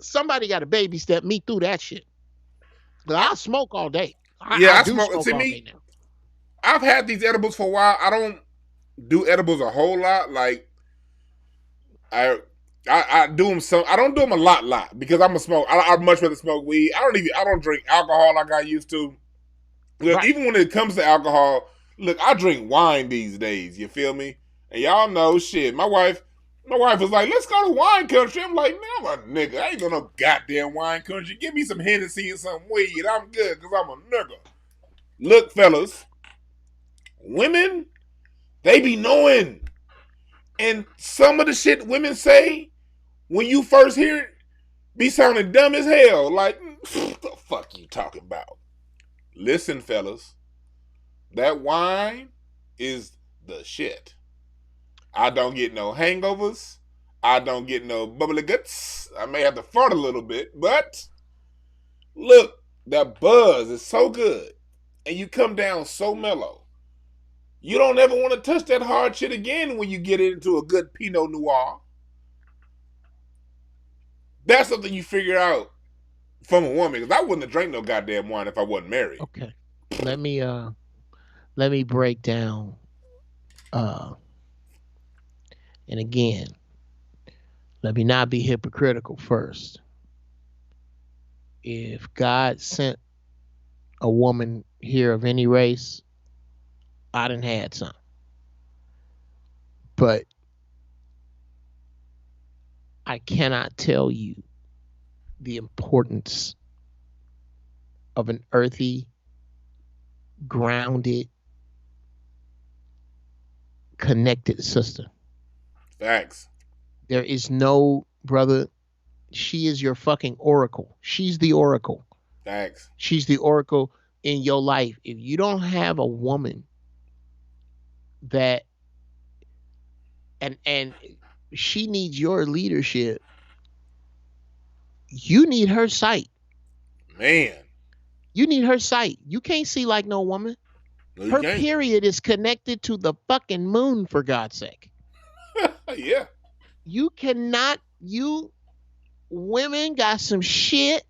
somebody got to baby step me through that shit. But I smoke all day. I smoke all day now. I've had these edibles for a while. I don't do edibles a whole lot. Like I do them some. I don't do them a lot because I'm a smoke. I'd much rather smoke weed. I don't drink alcohol like I used to. Look, right. Even when it comes to alcohol, look, I drink wine these days. You feel me? And y'all know shit. My wife was like, let's go to wine country. I'm like, man, I'm a nigga. I ain't going to no goddamn wine country. Give me some Hennessy and some weed. I'm good because I'm a nigga. Look, fellas, women, they be knowing. And some of the shit women say, when you first hear it, be sounding dumb as hell. Like, what the fuck you talking about? Listen, fellas, that wine is the shit. I don't get no hangovers. I don't get no bubbly guts. I may have to fart a little bit, but look, that buzz is so good. And you come down so mellow. You don't ever want to touch that hard shit again when you get into a good Pinot Noir. That's something you figure out from a woman, because I wouldn't have drank no goddamn wine if I wasn't married. Okay. Let me break down and again, let me not be hypocritical first. If God sent a woman here of any race, I done had some. But I cannot tell you the importance of an earthy, grounded, connected sister. Facts. There is no brother. She is your fucking oracle. She's the oracle. Facts. She's the oracle in your life. If you don't have a woman that and she needs your leadership, you need her sight. Man. You need her sight. You can't see like no woman. No, her can't. period is connected to the fucking moon, for God's sake. Yeah. You cannot, you women got some shit.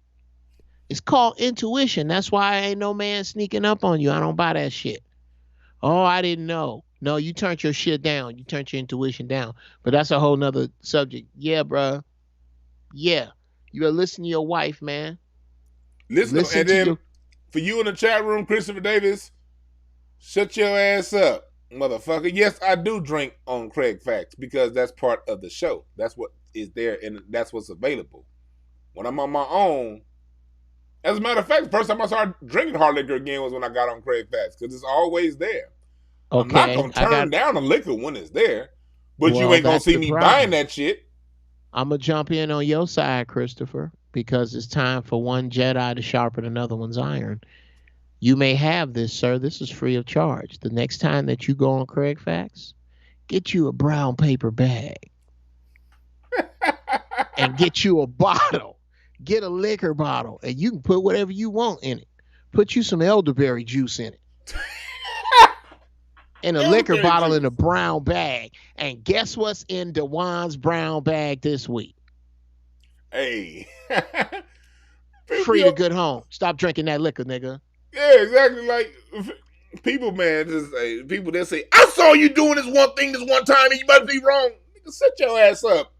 It's called intuition. That's why ain't no man sneaking up on you. I don't buy that shit. Oh, I didn't know. No, you turned your shit down. You turned your intuition down. But that's a whole nother subject. Yeah, bruh. Yeah. You better listen to your wife, man. Listen and then for you in the chat room, Christopher Davis, shut your ass up, motherfucker. Yes, I do drink on Craig Facts because that's part of the show. That's what is there and that's what's available. When I'm on my own, as a matter of fact, the first time I started drinking hard liquor again was when I got on Craig Facts because it's always there. Okay, I'm not going to turn down a liquor when it's there, but you ain't going to see me buying that shit. I'm going to jump in on your side, Christopher, because it's time for one Jedi to sharpen another one's iron. You may have this, sir. This is free of charge. The next time that you go on Craig Facts, get you a brown paper bag and get you a bottle. Get a liquor bottle, and you can put whatever you want in it. Put you some elderberry juice in it. And a liquor bottle in a brown bag. And guess what's in Dwann's brown bag this week? Hey. Free to good home. Stop drinking that liquor, nigga. Yeah, exactly. Like, people, man, people that say, I saw you doing this one thing this one time and you must be wrong. Nigga, set your ass up.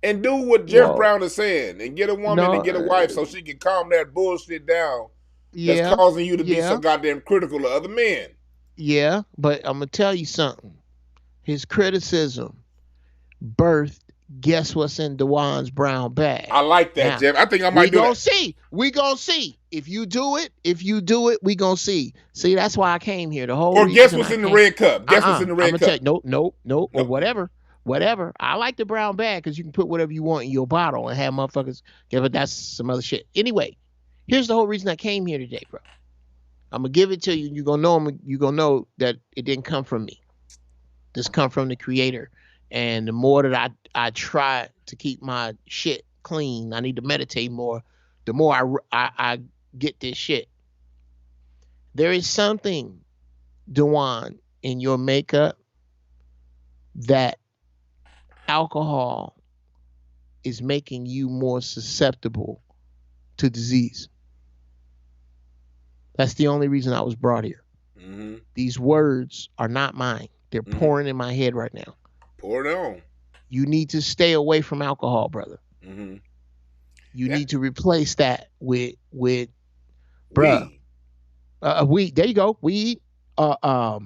And do what Geoff Brown is saying and get a woman and get a wife so she can calm that bullshit down that's causing you to be so goddamn critical of other men. Yeah, but I'm going to tell you something. His criticism birthed, guess what's in Dwann's brown bag. I like that, now, Geoff. I think I might do that. We gonna see. If you do it, we gonna see. See, that's why I came here. The whole or guess what's in the red cup. Guess what's in the red cup. Nope. Or whatever. I like the brown bag because you can put whatever you want in your bottle and have motherfuckers give it. That's some other shit. Anyway, here's the whole reason I came here today, bro. I'm gonna give it to you. You're gonna know that it didn't come from me. This come from the Creator. And the more that I try to keep my shit clean, I need to meditate more. The more I get this shit. There is something, Dwann, in your makeup that alcohol is making you more susceptible to disease. That's the only reason I was brought here. Mm-hmm. These words are not mine. They're pouring in my head right now. Pour it on. You need to stay away from alcohol, brother. Mm-hmm. You need to replace that with bruh. Weed. There you go. Weed. I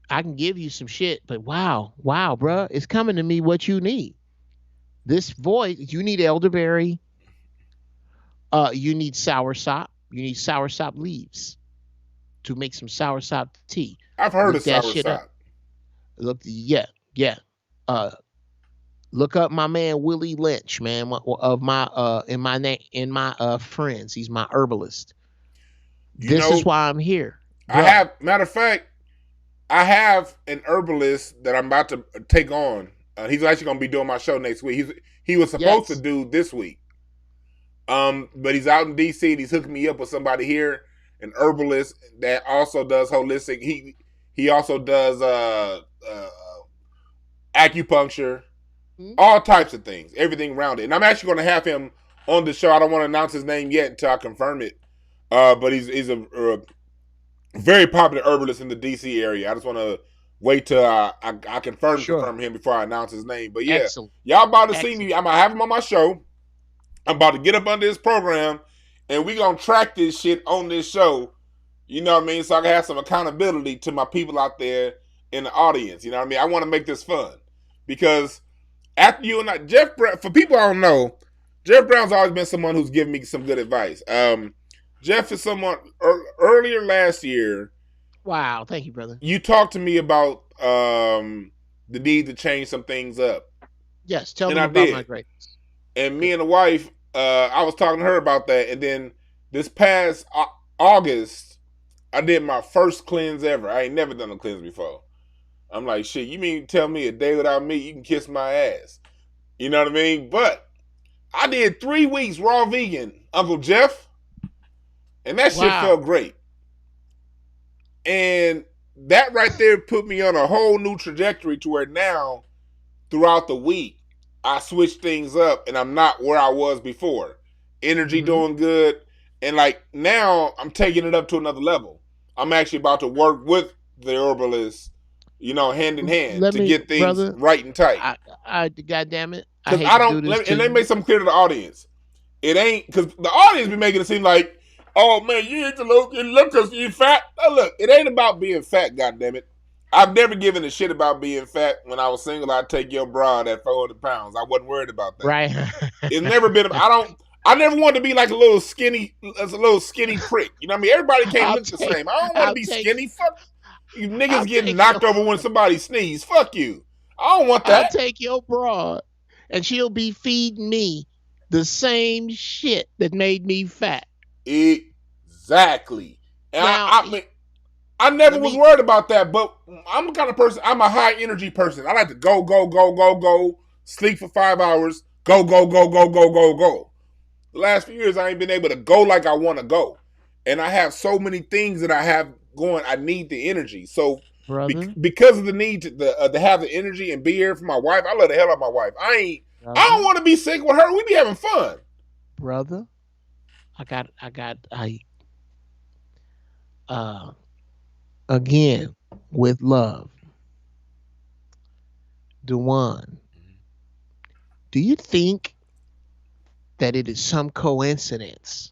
can give you some shit, but wow, bruh, it's coming to me what you need. This voice, you need elderberry. You need soursop. You need soursop leaves to make some soursop tea. I've heard of soursop. Look, yeah. Look up my man Willie Lynch, man, of my in my friends. He's my herbalist. This is why I'm here. I have, matter of fact, I have an herbalist that I'm about to take on. He's actually going to be doing my show next week. He was supposed to Yes. do this week. But he's out in DC and he's hooking me up with somebody here, an herbalist that also does holistic. He also does acupuncture, all types of things, everything around it. And I'm actually going to have him on the show. I don't want to announce his name yet until I confirm it. But he's a very popular herbalist in the DC area. I just want to wait till I confirm him before I announce his name. But yeah, excellent. Y'all about to see me. I'm going to have him on my show. I'm about to get up under this program, and we going to track this shit on this show. You know what I mean? So I can have some accountability to my people out there in the audience. You know what I mean? I want to make this fun. Because after you and I, Geoff Brown, for people I don't know, Geoff Brown's always been someone who's given me some good advice. Geoff is someone, earlier last year. Wow, thank you, brother. You talked to me about the need to change some things up. Yes, tell me about my greatness. And me and the wife, I was talking to her about that. And then this past August, I did my first cleanse ever. I ain't never done a cleanse before. I'm like, shit, you mean tell me a day without me, you can kiss my ass. You know what I mean? But I did 3 weeks raw vegan, Uncle Geoff. And that shit felt great. And that right there put me on a whole new trajectory to where now, throughout the week, I switched things up and I'm not where I was before. Energy doing good. And like now I'm taking it up to another level. I'm actually about to work with the herbalist, you know, hand in hand to get things right and tight. God damn it. And let me make something clear to the audience. It ain't, because the audience be making it seem like, oh man, you need to look because you're fat. Oh, look, it ain't about being fat, goddammit. I've never given a shit about being fat. When I was single, I'd take your bra at 400 pounds. I wasn't worried about that. Right. It's never been, I never wanted to be like a little skinny prick. You know what I mean? Everybody can't look the same. I don't want to be skinny. Fuck you niggas getting knocked over when somebody sneezes. Fuck you. I don't want that. I'll take your bra and she'll be feeding me the same shit that made me fat. Exactly. And now, I never was worried about that, but I'm the kind of person, I'm a high energy person. I like to go, sleep for 5 hours, go. The last few years, I ain't been able to go like I want to go. And I have so many things that I have going, I need the energy. So because of the need to have the energy and be here for my wife, I love the hell out of my wife. I don't want to be sick with her. We be having fun. Brother, again, with love, Dwan, do you think that it is some coincidence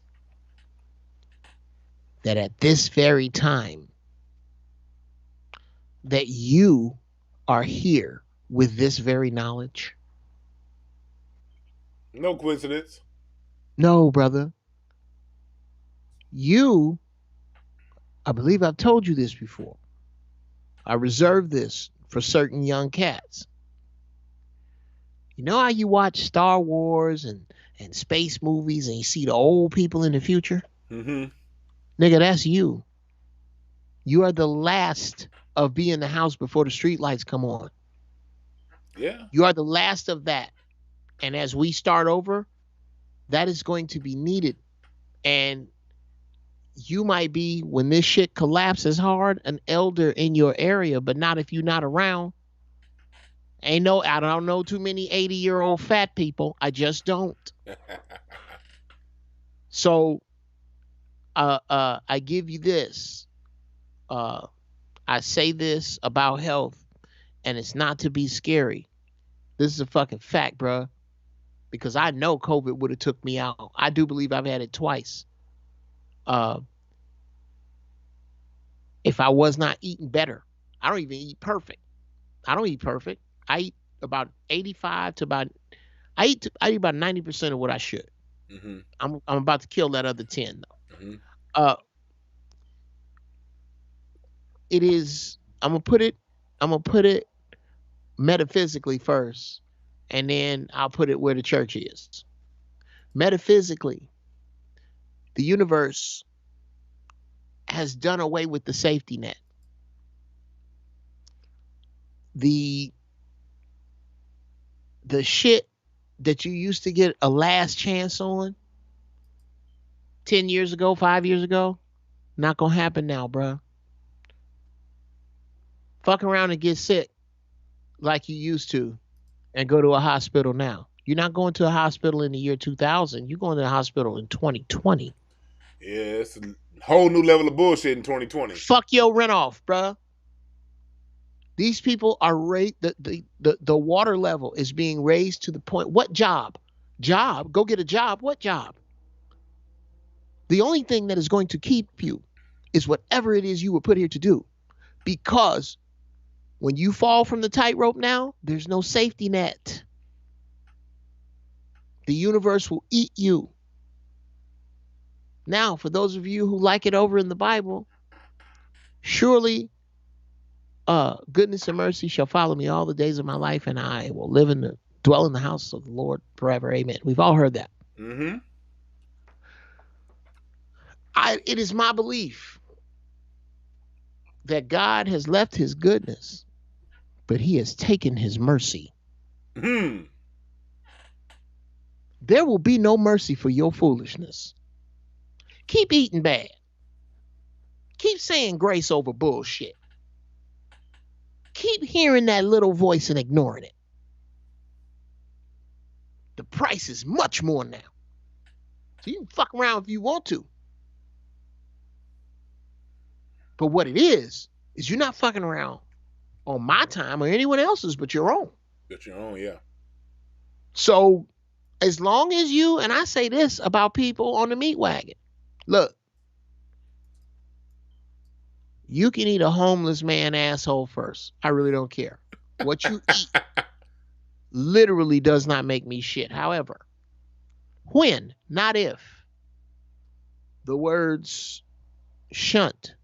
that at this very time that you are here with this very knowledge? No coincidence. No, brother. I believe I've told you this before. I reserve this for certain young cats. You know how you watch Star Wars and space movies and you see the old people in the future? Mm-hmm. Nigga, that's you. You are the last of be in the house before the street lights come on. Yeah. You are the last of that. And as we start over, that is going to be needed. And you might be, when this shit collapses hard, an elder in your area, but not if you're not around. I don't know too many 80-year-old fat people. I just don't. So, I give you this. I say this about health, and it's not to be scary. This is a fucking fact, bruh. Because I know COVID would have took me out. I do believe I've had it twice. If I was not eating better, I don't even eat perfect. I don't eat perfect. I eat about 85 to about, I eat about 90% of what I should. Mm-hmm. I'm about to kill that other 10 though. Mm-hmm. It is, I'm gonna put it metaphysically first, and then I'll put it where the church is. Metaphysically, the universe has done away with the safety net. the shit that you used to get a last chance on 10 years ago, 5 years ago, not gonna happen now, bruh. Fuck around and get sick like you used to and go to a hospital now. You're not going to a hospital in the year 2000. You're going to the hospital in 2020. Yeah, it's a whole new level of bullshit in 2020. Fuck your rent off, bruh. These people are the water level is being raised to the point. What job? Job? Go get a job. What job? The only thing that is going to keep you is whatever it is you were put here to do. Because when you fall from the tightrope now, there's no safety net. The universe will eat you. Now, for those of you who like it over in the Bible, surely goodness and mercy shall follow me all the days of my life, and I will dwell in the house of the Lord forever. Amen. We've all heard that. Mm-hmm. It is my belief that God has left his goodness, but he has taken his mercy. Mm-hmm. There will be no mercy for your foolishness. Keep eating bad. Keep saying grace over bullshit. Keep hearing that little voice and ignoring it. The price is much more now. So you can fuck around if you want to. But what it is you're not fucking around on my time or anyone else's but your own. But your own, yeah. So as long as you, and I say this about people on the meat wagon, look, you can eat a homeless man asshole first. I really don't care. What you eat literally does not make me shit. However, when, not if, the words shunt,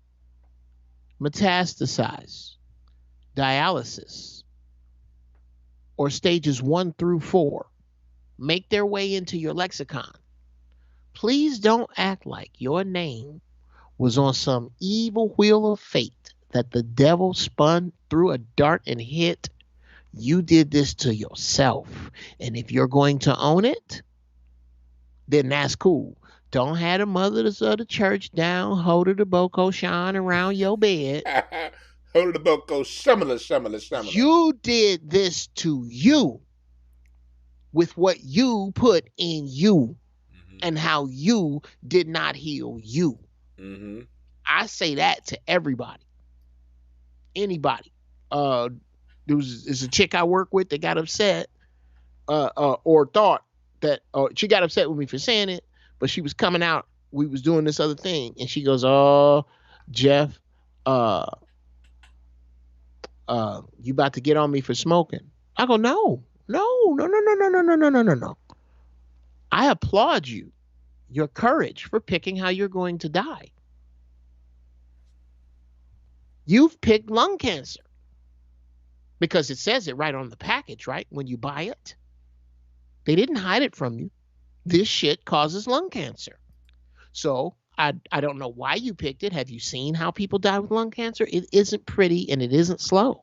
metastasize, dialysis, or stages 1 through 4 make their way into your lexicon, please don't act like your name was on some evil wheel of fate that the devil spun through a dart and hit. You did this to yourself. And if you're going to own it, then that's cool. Don't have the mothers of the church down, hold the boko shine around your bed. Hold the boko, shamala. You did this to you with what you put in you, mm-hmm. and how you did not heal you. Mm-hmm. I say that to everybody, anybody. There's a chick I work with that got upset, or thought that she got upset with me for saying it, but she was coming out. We was doing this other thing, and she goes, "Oh, Geoff, you about to get on me for smoking?" I go, No. I applaud you, your courage for picking how you're going to die. You've picked lung cancer because it says it right on the package, right? When you buy it, they didn't hide it from you. This shit causes lung cancer. So I don't know why you picked it. Have you seen how people die with lung cancer? It isn't pretty and it isn't slow.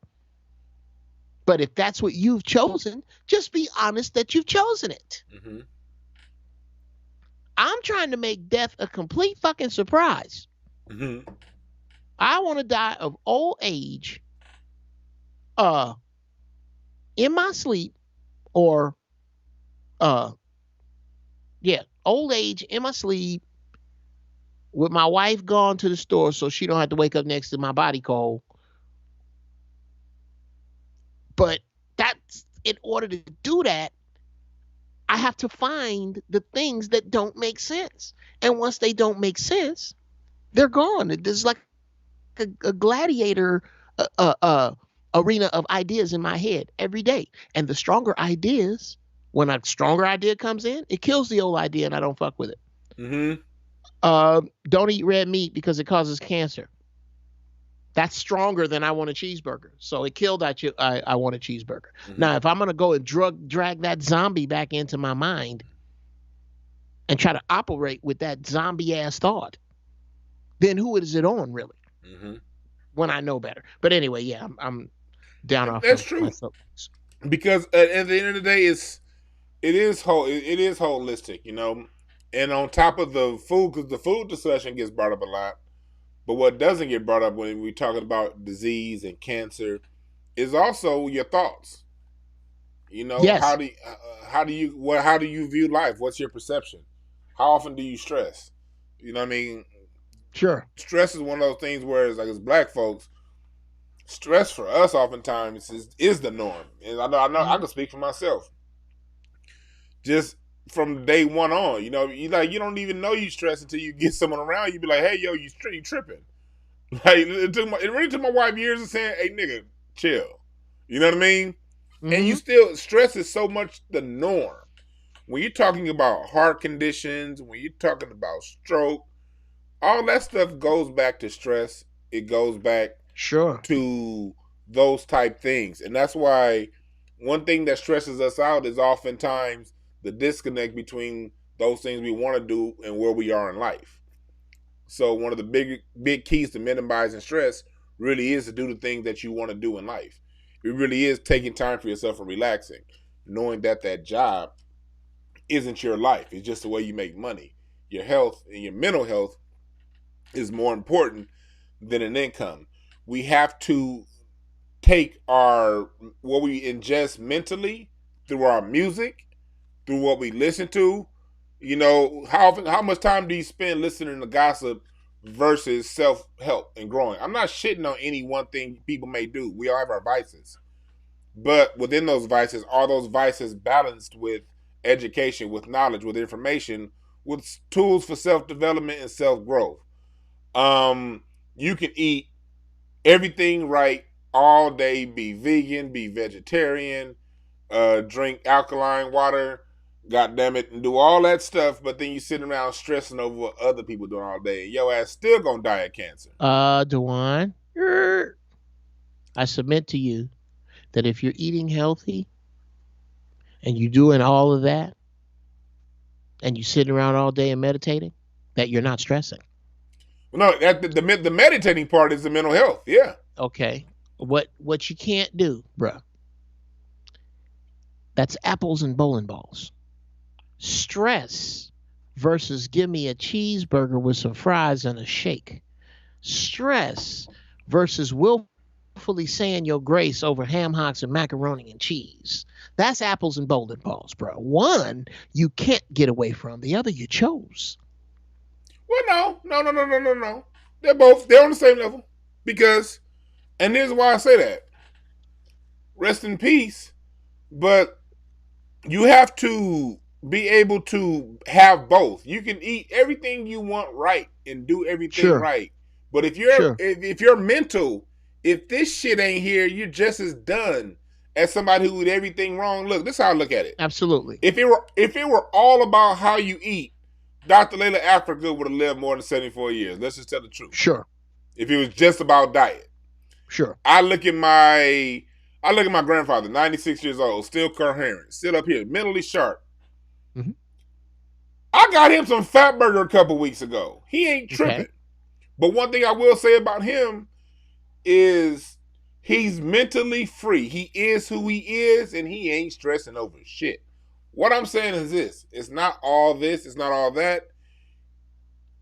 But if that's what you've chosen, just be honest that you've chosen it. Mm-hmm. I'm trying to make death a complete fucking surprise. Mm-hmm. I want to die of old age, in my sleep, or, old age in my sleep, with my wife gone to the store so she don't have to wake up next to my body cold. But that's, in order to do that, I have to find the things that don't make sense. And once they don't make sense, they're gone. There's like a gladiator arena of ideas in my head every day. And the stronger ideas, when a stronger idea comes in, it kills the old idea and I don't fuck with it. Mm-hmm. Don't eat red meat because it causes cancer. That's stronger than I want a cheeseburger. So it killed I want a cheeseburger. Mm-hmm. Now, if I'm going to go and drag that zombie back into my mind and try to operate with that zombie ass thought, then who is it on really? Mm-hmm. When I know better. But anyway, yeah, I'm down off That's of true. my soapbox. Because at the end of the day, it is holistic, you know. And on top of the food, because the food discussion gets brought up a lot, but what doesn't get brought up when we're talking about disease and cancer is also your thoughts. You know, Yes, how do you view life? What's your perception? How often do you stress? You know what I mean? sure. Stress is one of those things where it's like as black folks, stress for us oftentimes is the norm. And I can speak for myself. Just from day one on, you know, you don't even know you stress until you get someone around you be like, hey yo, you tripping. Like it really took my wife years of saying, hey nigga, chill. You know what I mean? And you still stress is so much the norm. When you're talking about heart conditions, when you're talking about stroke, all that stuff goes back to stress. It goes back to those type things. And that's why one thing that stresses us out is oftentimes the disconnect between those things we want to do and where we are in life. So one of the big keys to minimizing stress really is to do the things that you want to do in life. It really is taking time for yourself and relaxing, knowing that job isn't your life. It's just the way you make money. Your health and your mental health is more important than an income. We have to take what we ingest mentally through our music, through what we listen to. You know, how much time do you spend listening to gossip versus self-help and growing? I'm not shitting on any one thing people may do. We all have our vices. But within those vices, are those vices balanced with education, with knowledge, with information, with tools for self-development and self-growth? You can eat everything right all day, be vegan, be vegetarian, drink alkaline water, God damn it, and do all that stuff, but then you sitting around stressing over what other people doing all day. Your ass still gonna die of cancer. Dwan, I submit to you that if you're eating healthy and you're doing all of that and you're sitting around all day and meditating, that you're not stressing. No, the meditating part is the mental health. Yeah. Okay. What you can't do, bruh, that's apples and bowling balls. Stress versus give me a cheeseburger with some fries and a shake. Stress versus willfully saying your grace over ham hocks and macaroni and cheese. That's apples and bowling balls, bro. One you can't get away from. The other you chose. Well, no. They're on the same level. Because, and here's why I say that. Rest in peace. But you have to be able to have both. You can eat everything you want right and do everything right. But if you're mental, if this shit ain't here, you're just as done as somebody who did everything wrong. Look, this is how I look at it. Absolutely. If it were all about how you eat, Dr. Layla Africa would have lived more than 74 years. Let's just tell the truth. Sure. If it was just about diet. Sure. I look at my grandfather, 96 years old, still coherent, still up here, mentally sharp. Mm-hmm. I got him some fat burger a couple weeks ago. He ain't tripping. Okay. But one thing I will say about him is he's mentally free. He is who he is, and he ain't stressing over shit. What I'm saying is this. It's not all this. It's not all that.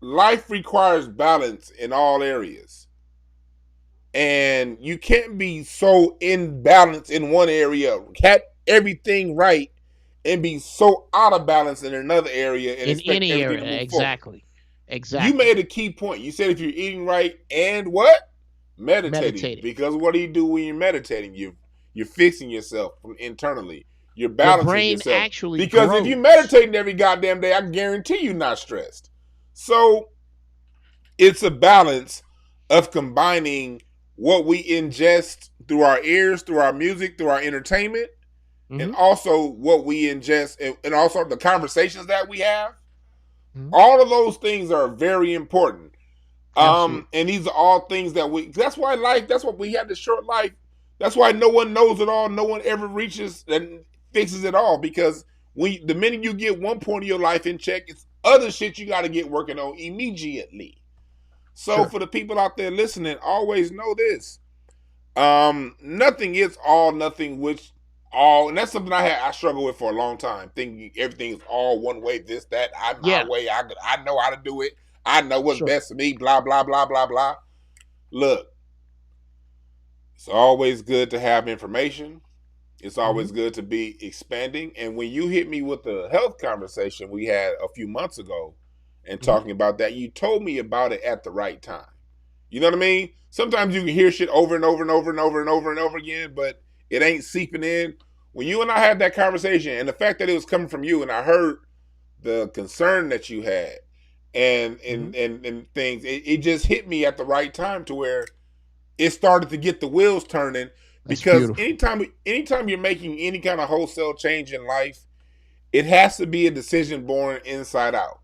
Life requires balance in all areas. And you can't be so imbalanced in one area, have everything right, and be so out of balance in another area. And in any area, exactly. You made a key point. You said if you're eating right and what? Meditating. Because what do you do when you're meditating? You're fixing yourself from internally. You're balancing your brain yourself. Actually because grows. If you're meditating every goddamn day, I guarantee you're not stressed. So it's a balance of combining what we ingest through our ears, through our music, through our entertainment, and also what we ingest, and also the conversations that we have. All of those things are very important. And these are all things that that's what we have this short life. That's why no one knows it all. No one ever reaches and fixes it all, because the minute you get one point of your life in check, it's other shit you got to get working on immediately. So for the people out there listening, always know this. Nothing is all, nothing which all, and that's something I struggle with for a long time. Thinking everything is all one way, this, that, my Yeah, way. I know how to do it. I know what's sure. best for me. Blah blah blah blah blah. Look, it's always good to have information. It's Hmm. always good to be expanding. And when you hit me with the health conversation we had a few months ago and Hmm. talking about that, you told me about it at the right time. You know what I mean? Sometimes you can hear shit over and over and over and over and over and over again, but it ain't seeping in. When you and I had that conversation, and the fact that it was coming from you, and I heard the concern that you had, and Hmm. things, it just hit me at the right time to where it started to get the wheels turning. That's Because beautiful. anytime you're making any kind of wholesale change in life, it has to be a decision born inside out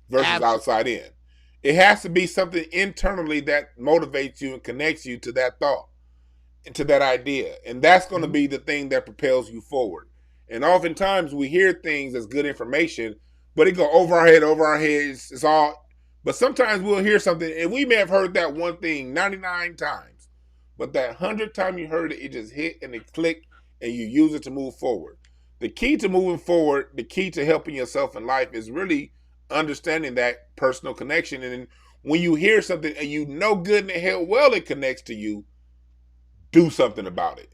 versus Absolutely. outside in. It has to be something internally that motivates you and connects you to that thought and to that idea. And that's going to Hmm. be the thing that propels you forward. And oftentimes we hear things as good information, but it go over our heads. It's all, but sometimes we'll hear something and we may have heard that one thing 99 times, but that 100th time you heard it, it just hit and it clicked and you use it to move forward. The key to moving forward, the key to helping yourself in life is really understanding that personal connection. And when you hear something and you know good and hell well it connects to you, do something about it.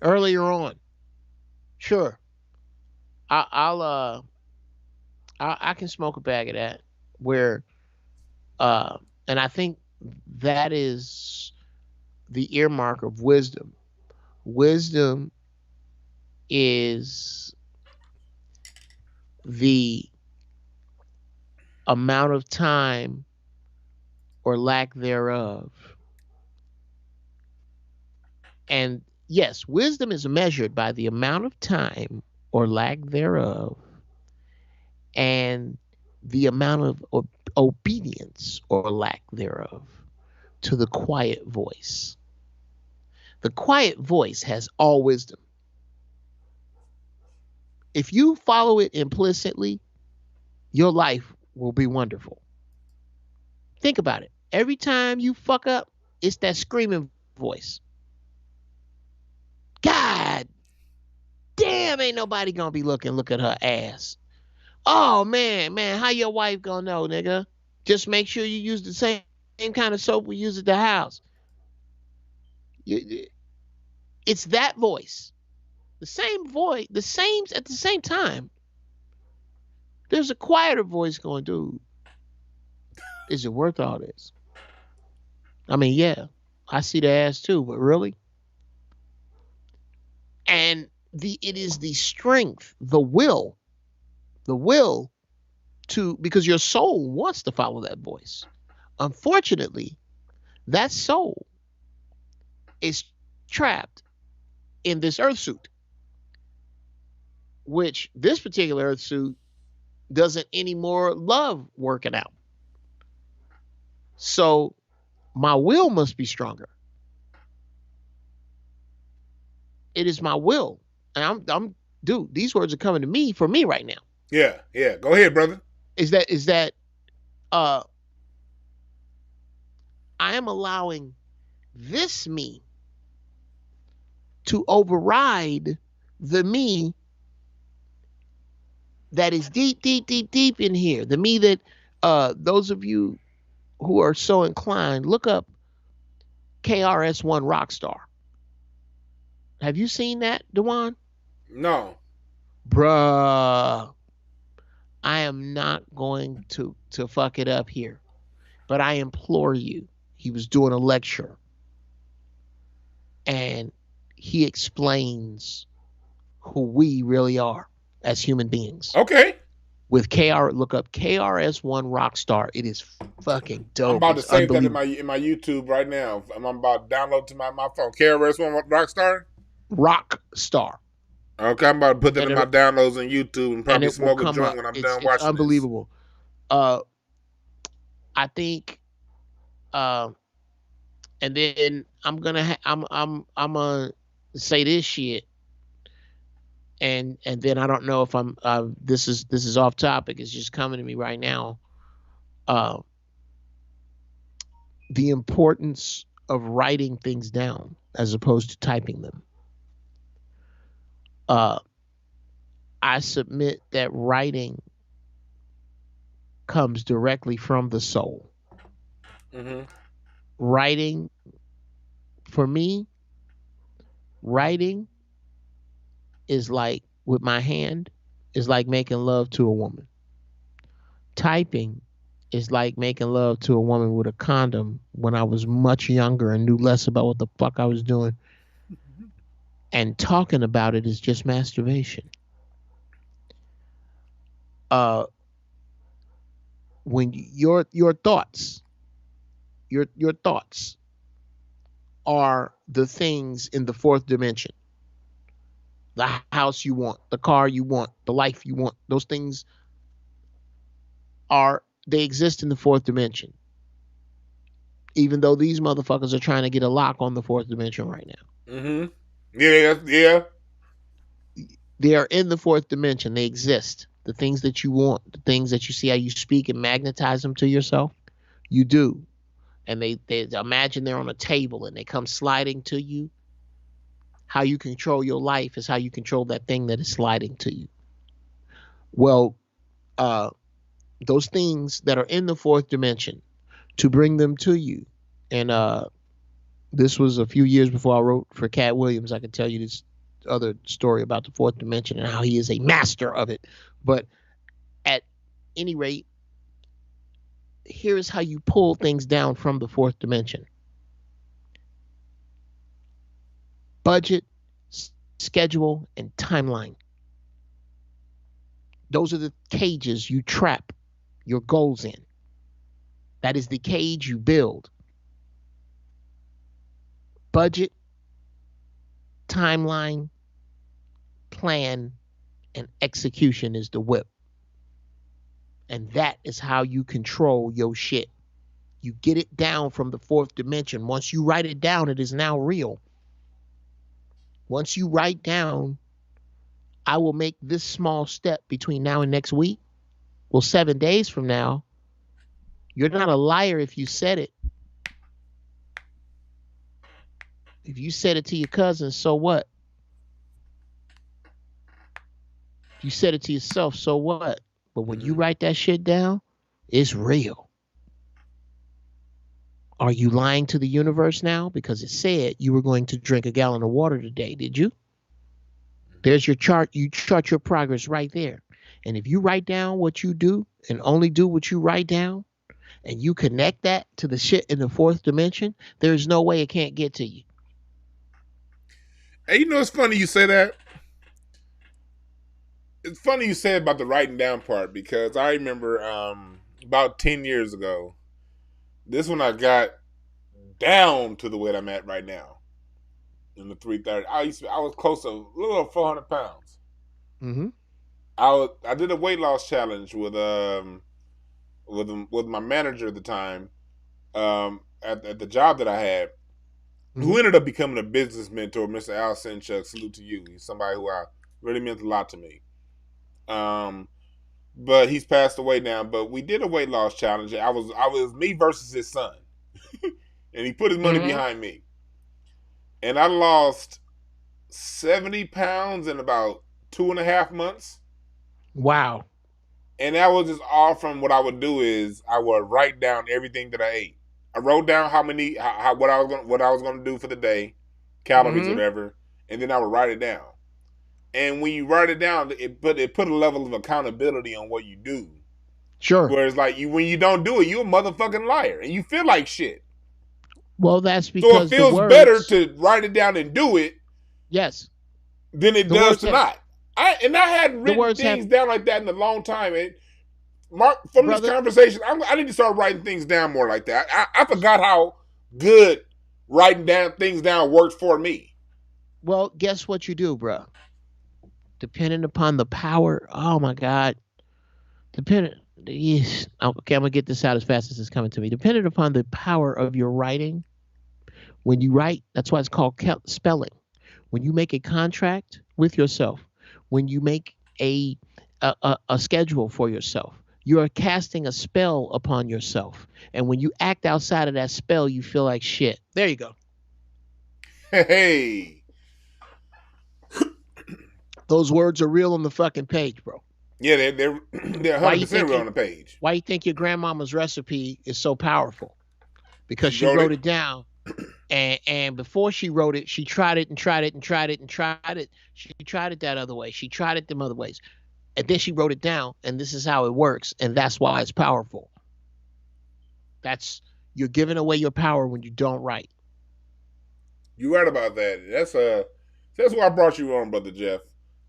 Earlier on, sure. I'll I can smoke a bag of that. Where and I think that is the earmark of wisdom. Wisdom is the amount of time or lack thereof. And yes, wisdom is measured by the amount of time or lack thereof and the amount of obedience or lack thereof to the quiet voice. The quiet voice has all wisdom. If you follow it implicitly, your life will be wonderful. Think about it. Every time you fuck up, it's that screaming voice. God damn, ain't nobody gonna be looking. Look at her ass. Oh man, how your wife gonna know, nigga? Just make sure you use the same kind of soap we use at the house. It's that voice. The same voice, the same at the same time. There's a quieter voice going, dude, is it worth all this? I mean, yeah, I see the ass too, but really? And it is the strength, the will to because your soul wants to follow that voice. Unfortunately, that soul is trapped in this earth suit, which this particular earth suit doesn't anymore love working out. So my will must be stronger. It is my will. And I'm dude, these words are coming to me for me right now. Yeah, yeah. Go ahead, brother. Is that uh I am allowing this me to override the me that is deep, deep, deep, deep in here. The me that those of you who are so inclined, look up KRS-One Rockstar. Have you seen that, Dwan? No. Bruh, I am not going to fuck it up here, but I implore you. He was doing a lecture, and he explains who we really are as human beings. Okay. With KR, look up KRS-One Rockstar. It is fucking I'm dope. about to It's save that in unbelievable. my YouTube right now. I'm about to download to my phone. KRS-One Rockstar. Rockstar. Okay, I'm about to put that And in my it downloads on YouTube and and probably it will smoke a come joint up. when I'm done It's watching this. unbelievable. Uh I think uh and then I'm gonna say this shit and then I don't know if I'm this is off topic. It's just coming to me right now. Uh the importance of writing things down as opposed to typing them. I submit that writing comes directly from the soul. Mm-hmm. Writing, for me, writing is like with my hand, is like making love to a woman. Typing is like making love to a woman with a condom when I was much younger and knew less about what the fuck I was doing. And talking about it is just masturbation. Uh, when your thoughts, your thoughts are the things in the fourth dimension. The house you want, the car you want, the life you want. Those things they exist in the fourth dimension. Even though these motherfuckers are trying to get a lock on the fourth dimension right now. Mm-hmm. Yeah. They are in the fourth dimension. They exist. The things that you want, the things that you see how you speak and magnetize them to yourself, you do. And they imagine they're on a table and they come sliding to you. How you control your life is how you control that thing that is sliding to you. Well, those things that are in the fourth dimension, to bring them to you. And this was a few years before I wrote for Katt Williams. I can tell you this other story about the fourth dimension and how he is a master of it. But at any rate, here's how you pull things down from the fourth dimension. Budget, schedule, and timeline. Those are the cages you trap your goals in. That is the cage you build. Budget, timeline, plan, and execution is the whip. And that is how you control your shit. You get it down from the fourth dimension. Once you write it down, it is now real. Once you write down, I will make this small step between now and next week. Well, 7 days from now, you're not a liar if you said it. If you said it to your cousin, so what? If you said it to yourself, so what? But when you write that shit down, it's real. Are you lying to the universe now? Because it said you were going to drink a gallon of water today, did you? There's your chart. You chart your progress right there. And if you write down what you do and only do what you write down, and you connect that to the shit in the fourth dimension, there's no way it can't get to you. Hey, you know, it's funny you say that. It's funny you say about the writing down part, because I remember about 10 years ago, this one I got down to the weight I'm at right now. In the 330. I was close to a little over 400 pounds. Mm-hmm. I did a weight loss challenge with my manager at the time, at the job that I had, who ended up becoming a business mentor, Mr. Al Sinchuk. Salute to you. He's somebody who really meant a lot to me. But he's passed away now. But we did a weight loss challenge. I was me versus his son, and he put his money behind me, and I lost 70 pounds in about 2.5 months. Wow. And that was just all from what I would do is I would write down everything that I ate. I wrote down what I was going to do for the day, calories, whatever, and then I would write it down. And when you write it down, it put a level of accountability on what you do. Sure. Whereas when you don't do it, you're a motherfucking liar, and you feel like shit. Well, that's because so it feels better to write it down and do it. Yes. Than it does to not. I hadn't written things down like that in a long time. And Mark, from this conversation, I need to start writing things down more like that. I forgot how good writing down things down works for me. Well, guess what you do, bro? Depending upon the power. Oh my God. Yes. Okay, I'm gonna get this out as fast as it's coming to me. Depending upon the power of your writing, when you write, that's why it's called spelling. When you make a contract with yourself, when you make a schedule for yourself, You are casting a spell upon yourself. And when you act outside of that spell, you feel like shit. There you go. Hey. Those words are real on the fucking page, bro. Yeah, they're 100% real on the page. Why you think your grandmama's recipe is so powerful? Because she wrote it down. And before she wrote it, she tried it and tried it and tried it and tried it. She tried it that other way. She tried it them other ways. And then she wrote it down, and this is how it works, and that's why it's powerful. You're giving away your power when you don't write. You're right about that. That's why I brought you on, Brother Geoff,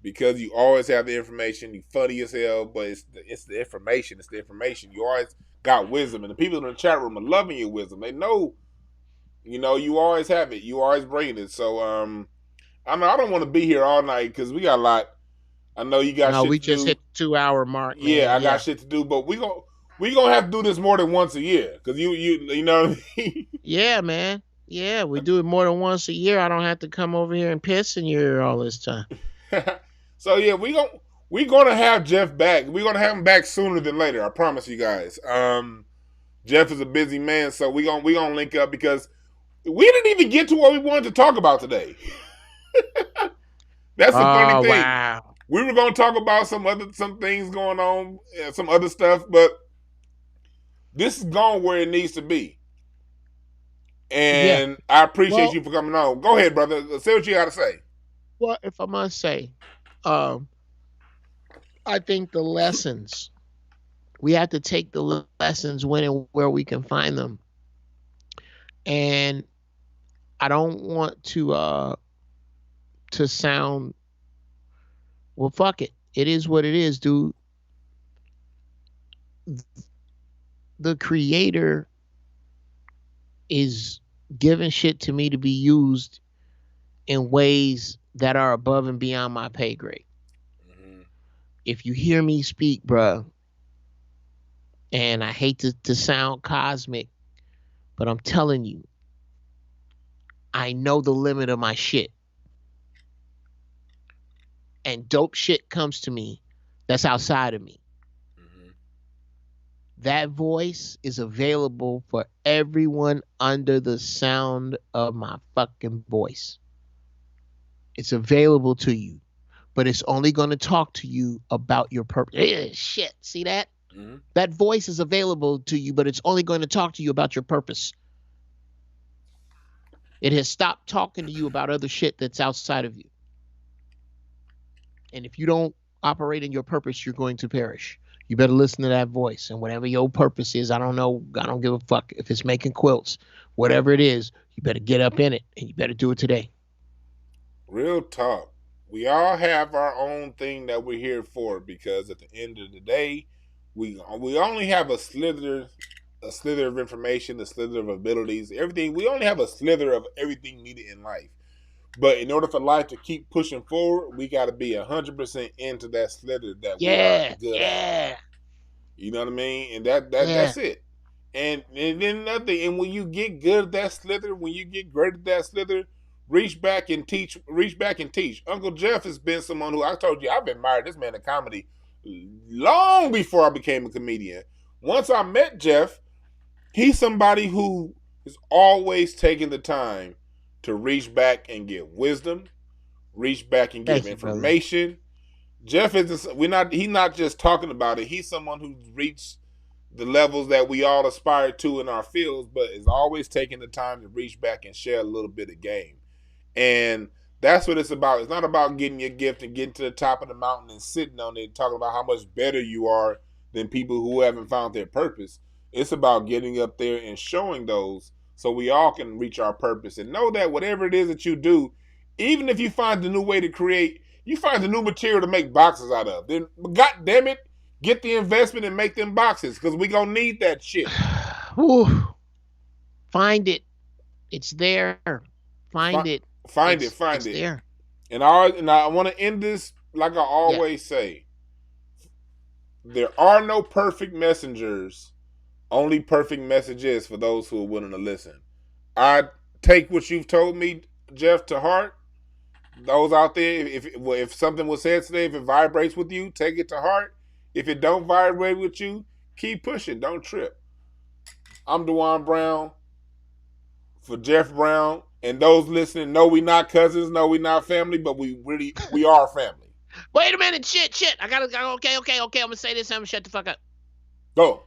because you always have the information. You funny as hell, but it's the information. It's the information. You always got wisdom, and the people in the chat room are loving your wisdom. They know, you always have it. You always bring it. So I don't want to be here all night because we got a lot. I know you got. No, shit we to just do. Hit the 2 hour mark. Man. Yeah, I got shit to do, but we gonna have to do this more than once a year because you know what I mean. Yeah, man. Yeah, we do it more than once a year. I don't have to come over here and piss in your ear all this time. So yeah, we gonna have Geoff back. We're gonna have him back sooner than later. I promise you guys. Geoff is a busy man, so we gonna link up because we didn't even get to what we wanted to talk about today. That's the funny thing. Wow. We were gonna talk about some things going on, some other stuff, but this is gone where it needs to be. And I appreciate you for coming on. Go ahead, brother. Say what you got to say. Well, if I must say, I think the lessons, we have to take the lessons when and where we can find them. And I don't want to sound, well, fuck it. It is what it is, dude. The creator is giving shit to me to be used in ways that are above and beyond my pay grade. Mm-hmm. If you hear me speak, bruh, and I hate to sound cosmic, but I'm telling you, I know the limit of my shit. And dope shit comes to me that's outside of me. That voice is available for everyone under the sound of my fucking voice. It's available to you, but it's only going to talk to you about your purpose. Shit, see that? Mm-hmm. That voice is available to you, but it's only going to talk to you about your purpose. It has stopped talking to you about other shit that's outside of you. And if you don't operate in your purpose, you're going to perish. You better listen to that voice, and whatever your purpose is, I don't know. I don't give a fuck. If it's making quilts, whatever it is, you better get up in it, and you better do it today. Real talk. We all have our own thing that we're here for, because at the end of the day, we only have a slither of information, a slither of abilities, everything. We only have a slither of everything needed in life. But in order for life to keep pushing forward, we got to be 100% into that slither that we are good at. You know what I mean? And that's it. And then nothing. And when you get good at that slither, when you get great at that slither, reach back and teach. Uncle Geoff has been someone who, I told you, I've admired this man in comedy long before I became a comedian. Once I met Geoff, he's somebody who is always taking the time to reach back and get wisdom, reach back and give information. Geoff he's not just talking about it. He's someone who's reached the levels that we all aspire to in our fields, but is always taking the time to reach back and share a little bit of game. And that's what it's about. It's not about getting your gift and getting to the top of the mountain and sitting on it and talking about how much better you are than people who haven't found their purpose. It's about getting up there and showing those, so we all can reach our purpose and know that whatever it is that you do, even if you find the new way to create, you find the new material to make boxes out of, then God damn it, get the investment and make them boxes, because we gonna need that shit. Find it. It's there. Find it. Find it. It's there. And I want to end this like I always say. There are no perfect messengers. Only perfect messages for those who are willing to listen. I take what you've told me, Geoff, to heart. Those out there, if something was said today, if it vibrates with you, take it to heart. If it don't vibrate with you, keep pushing. Don't trip. I'm DwannBrown for Geoff Brown. And those listening, no, we not cousins, no, we not family, but we are family. Wait a minute, shit. I gotta okay. I'm gonna say this. I'm gonna shut the fuck up. Go.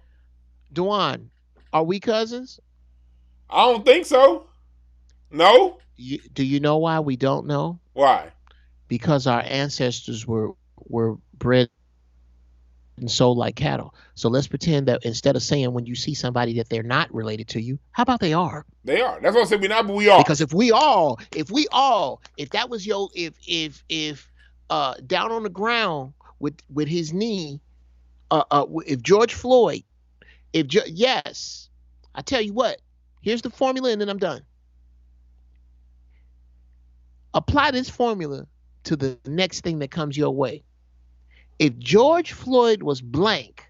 Dwan, are we cousins? I don't think so. No. Do you know why we don't know? Why? Because our ancestors were bred and sold like cattle. So let's pretend that instead of saying when you see somebody that they're not related to you, how about they are? They are. That's what I said. We not, but we are. Because if that was your if down on the ground with his knee, if George Floyd, yes, I tell you what, here's the formula and then I'm done. Apply this formula to the next thing that comes your way. If George Floyd was blank,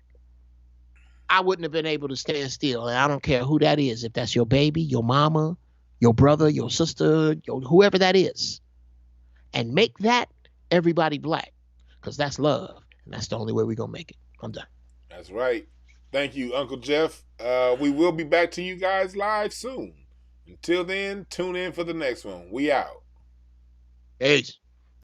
I wouldn't have been able to stand still. And I don't care who that is. If that's your baby, your mama, your brother, your sister, whoever that is. And make that everybody black. Because that's love. And that's the only way we're going to make it. I'm done. That's right. Thank you, Uncle Geoff. We will be back to you guys live soon. Until then, tune in for the next one. We out. Peace.